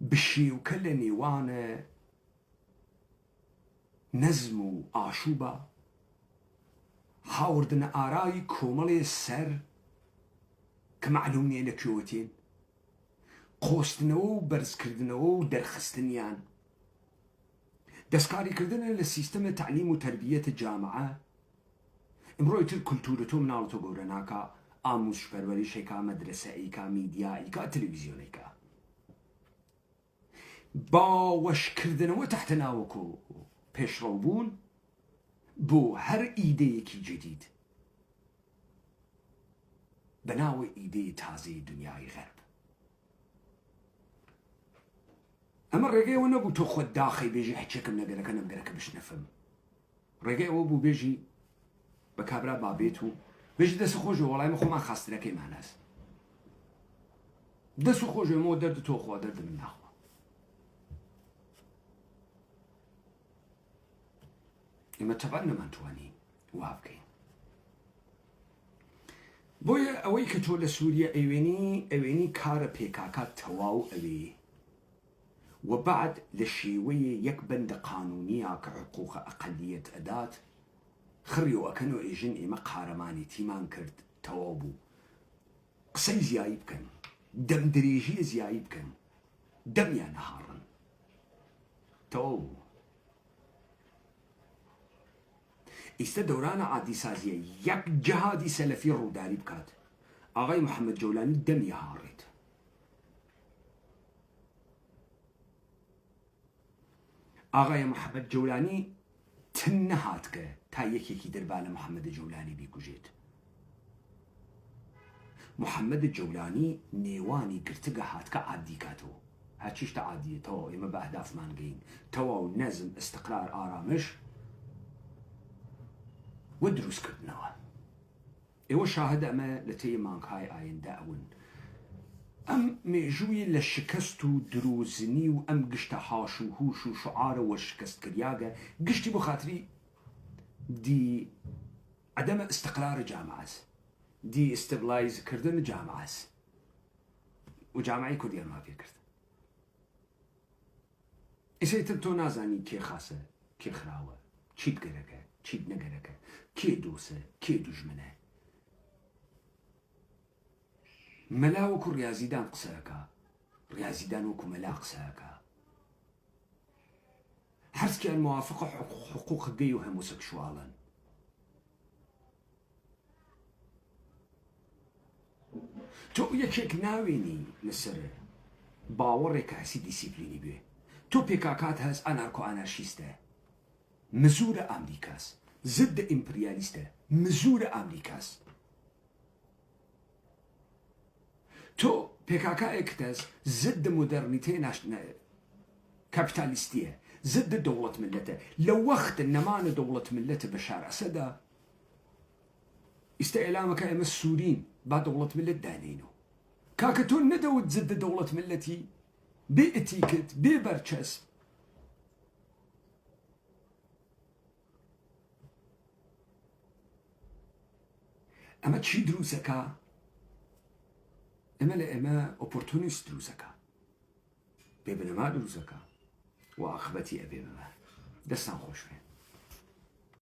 بشي وكل نيوان نزم آشوبة حاوردن آراي كومالي السر كمعلومني لكيوتين قوستنو برز كردنو درخستنيان دسكاري كردنا للسيستم تعليم وتربية الجامعة امرويت الكولتورتو منالتو قورناكا آموش پرورشيكا مدرسة ايكا ميديا ايكا تلفزيون ايكا با وش كردنو تحتناوكو پیشروبون بو هر ايده يكي جديد بناو ايده تازي دنياي غرب اما الرقاء ونبو تخد داخل بيجي حكيكم نقلك انا بقرك باش نفهم الرقاء وبو بيجي بكابرا بابيتو بيجي دسو خوجو والله مخو ما خاص لك مع ناس دسو خوجو مو درد تو خو درد من نخو اما تبعنا ما تواني وابكي بويا اوي كتو لسوريا ايويني كار بيكاكا تواو اوي وبعد للشيوية يكبند قانونية كحقوق أقلية أداة خريو أكنو إيجن إما قارماني تيمان كرد توابو قصي زيايب كان دم دريجي زيايب كان دم يا نهارن توابو إستا دورانا عادي سازية يك جهادي سلفي روداري بكات آغاي محمد جولاني دم يهاريت آغای محمد جولانی تنهات که تا یکی دربال محمد جولانی بیگوجید محمد جولانی نیوانی گرتگه هات که عادی کاتو هاتشیش تا عادیه تو اما به اهداف مانگین تو نظم استقرار آرامش و دروس کردنوا ایو شاهد اما لطی مانگ های آین داون ام مێژووی لە شکست و دروزنی و ئەم گشتە هاش و هوش و شعارە وەرشکست کردیاگە گشتی بۆ خاتری دی عدەمە استقرار جامعەز دی استبلایزکردن جامعەز و جامعی کوردیان وا پێ کرد ئیسەیتر تۆ نازانی کێ خاسە کێ خراوە چیت گەرەکە چیت نەگەرەکە کێ دۆسە کێ دوژمنە مەلا وەکو ڕیازیدان قسەکە ڕیازیدان وەکو مەلا قسەکە هەرچیان موافقە حقوق گەی و هەموسەکشواڵن تۆ یەکێک ناوێنی لەسەر باوەڕێکە هەسی دیسیپلینی بێ تۆ پێکاکات هەست ئەنارکۆ ئانارشیستە مزورە ئامریکاس ضد ئیمپریالیستە مزورە ئامریکاس تۆ پێکاکایەکت هەست ضد مۆدەرنیتەی کاپیتالیستیە ضد دەوڵەت ملەتە لە وەختە نەمانە دەوڵەت ملەتە بەشار ئەسەدا ئیستا ئێلامەکە ئێمە سوورین با دەوڵەت ملت دانێنەوە کاکە تۆ نەدەوت ضد دەوڵەت ملەتی بێ ئەتیکت بێ بەرچەسب ئەمە چی دروستەکە ئەمە لە ئێمە ئۆپۆرتونیست دروستەکە بێبنەما دروستەکە و عاقبەتی ئەبێ بەمە دەستان خۆش بێ